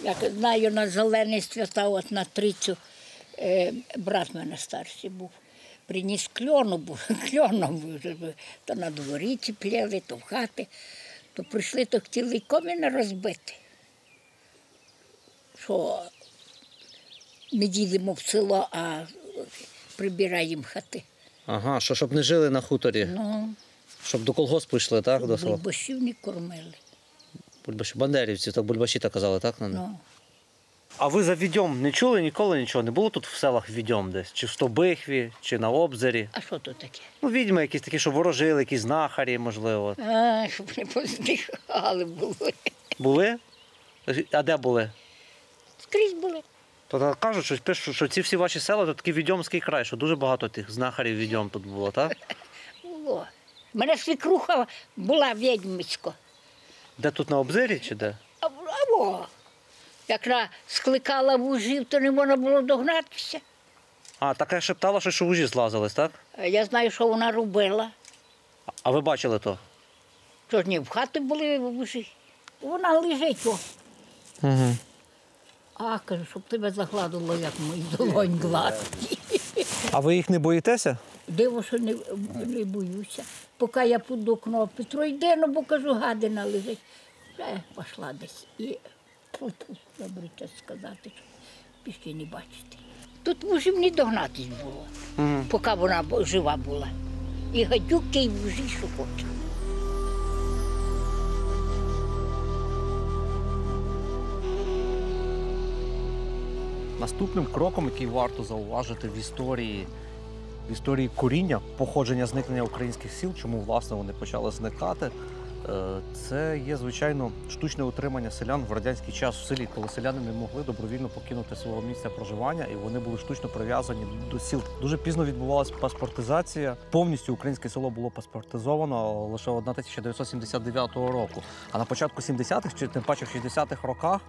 Як знаю, на Зелені свята, от на Трицю, брат мене старший був. Приніс кльоном був, то на дворі ціпляли, то в хати. То прийшли, то хотіли коміна розбити. Що ми їдемо в село, а прибираємо хати. Ага, щоб не жили на хуторі? Ну. Щоб до колгоспу йшли, так? До села? Бульбашів не кормили. Бульбаші, бандерівці, так бульбаші так казали, так? Ну. А ви за Відьом не чули ніколи нічого? Не було тут в селах Відьом десь? Чи в Стобихві, чи на Обзорі? А що тут таке? Ну, відьми якісь такі, що ворожили, якісь знахарі, можливо. А, щоб не поздихали були. Були? А де були? Скрізь були. То кажуть, що пишуть, що ці всі ваші села то такий відьомський край, що дуже багато тих знахарів відьом тут було, так? Було. У мене свекруха була відьмицька. Де тут на обзирі чи де? Або, як вона скликала вужів, то не можна було догнатися. А, така шептала, що вужі злазились, так? Я знаю, що вона робила. А ви бачили то? Що ж ні, в хаті були вужі. Вона лежить. О. Угу. А, кажу, щоб тебе загладило, як мої долонь гладкі. А ви їх не боїтеся? Диво, що не боюся. Поки я під окно, Петро, йде, ну, бо, кажу, гадина лежить. Вже пішла десь. І добре це сказати, що більше не бачити. Тут вужів не догнатись було, поки вона жива була. І гадюки, і вужі, що хоче. Наступним кроком, який варто зауважити в історії коріння, походження зникнення українських сіл, чому, власне, вони почали зникати, це є, звичайно, штучне утримання селян в радянський час в селі, коли селяни не могли добровільно покинути свого місця проживання, і вони були штучно прив'язані до сіл. Дуже пізно відбувалася паспортизація. Повністю українське село було паспортизовано лише 1979 року. А на початку 70-х, чи тим паче в 60-х роках,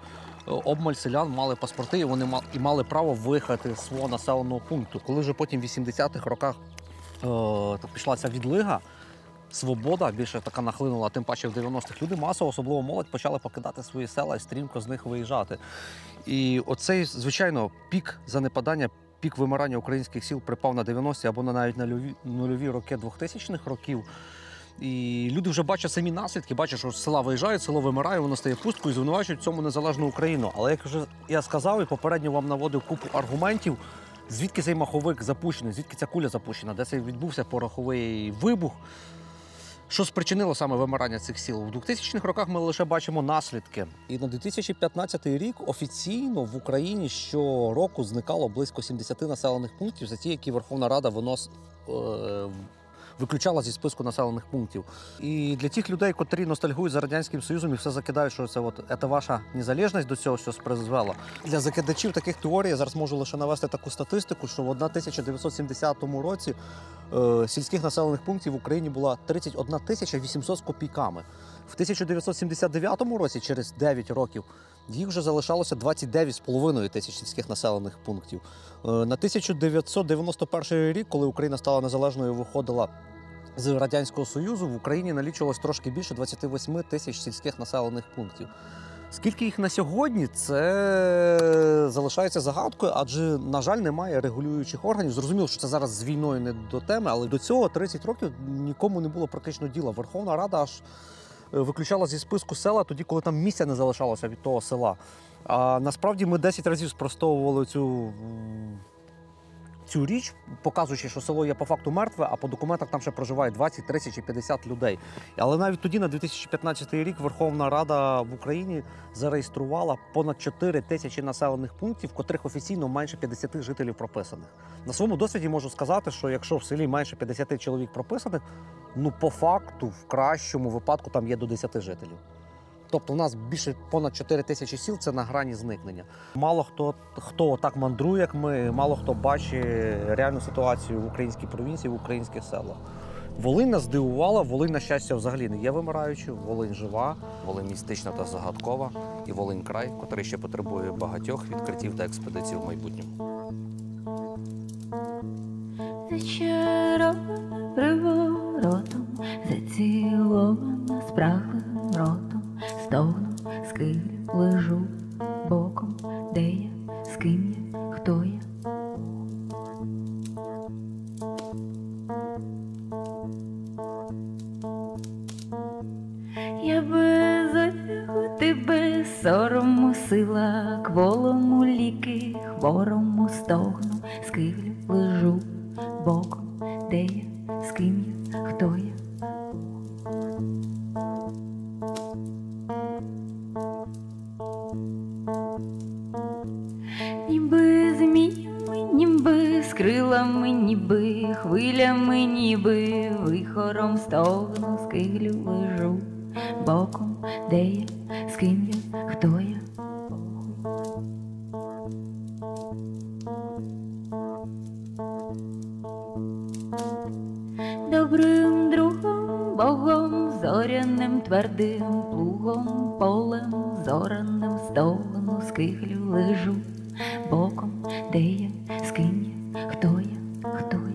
обмаль селян мали паспорти, і вони мали право виїхати з свого населеного пункту. Коли вже потім в 80-х роках пішла ця відлига, свобода більше така нахлинула, тим паче в 90-х люди масово, особливо молодь, почали покидати свої села і стрімко з них виїжджати. І оцей, звичайно, пік занепадання, пік вимирання українських сіл припав на 90-ті або навіть на нульові роки 2000-х років. І люди вже бачать самі наслідки, бачать, що з села виїжджають, село вимирає, воно стає пусткою і звинувачують в цьому незалежну Україну. Але як вже я сказав і попередньо вам наводив купу аргументів, звідки цей маховик запущений, звідки ця куля запущена, де цей відбувся пороховий вибух, що спричинило саме вимирання цих сіл. У 2000-х роках ми лише бачимо наслідки. І на 2015 рік офіційно в Україні щороку зникало близько 70 населених пунктів за ті, які Верховна Рада виключала зі списку населених пунктів. І для тих людей, котрі ностальгують за Радянським Союзом і все закидають, що це ваша незалежність до цього щось призвела. Для закидачів таких теорій я зараз можу лише навести таку статистику, що в 1970 році сільських населених пунктів в Україні було 31 800 з копійками. В 1979 році, через 9 років, їх вже залишалося 29,5 тисяч сільських населених пунктів. На 1991 рік, коли Україна стала незалежною і виходила з Радянського Союзу, в Україні налічувалось трошки більше 28 тисяч сільських населених пунктів. Скільки їх на сьогодні, це залишається загадкою, адже, на жаль, немає регулюючих органів. Зрозуміло, що це зараз з війною не до теми, але до цього 30 років нікому не було практично діла. Верховна Рада аж виключала зі списку села тоді, коли там місця не залишалося від того села. А насправді ми 10 разів спростовували цю річ, показуючи, що село є по факту мертве, а по документах там ще проживає 20, 30 чи 50 людей. Але навіть тоді, на 2015 рік, Верховна Рада в Україні зареєструвала понад 4 тисячі населених пунктів, в котрих офіційно менше 50 жителів прописаних. На своєму досвіді можу сказати, що якщо в селі менше 50 чоловік прописаних, ну по факту, в кращому випадку, там є до 10 жителів. Тобто у нас більше понад 4 тисячі сіл – це на грані зникнення. Мало хто так мандрує, як ми, мало хто бачить реальну ситуацію в українській провінції, в українських селах. Волинь нас здивувала, Волинь, на щастя, взагалі не є вимираючою, Волинь жива, Волинь містична та загадкова, і Волинь край, котрий ще потребує багатьох відкриттів та експедицій в майбутньому. Зачарована приворотом, зацілована спраглим ротом, стогну, скилю, лежу боком, де я, з ким я, хто я. Я без одягу, ти без сорому, сила, кволому ліки, хворому стогну, скилю, лежу боком, де я, з ким я, хто я. Ніби зміями, ніби з крилами, ніби хвилями, ніби вихором стогну, скилю, лежу боком, де я, з ким я, хто я. стогну, скиглю, лежу боком, де я, з ким я, хто я, хто я.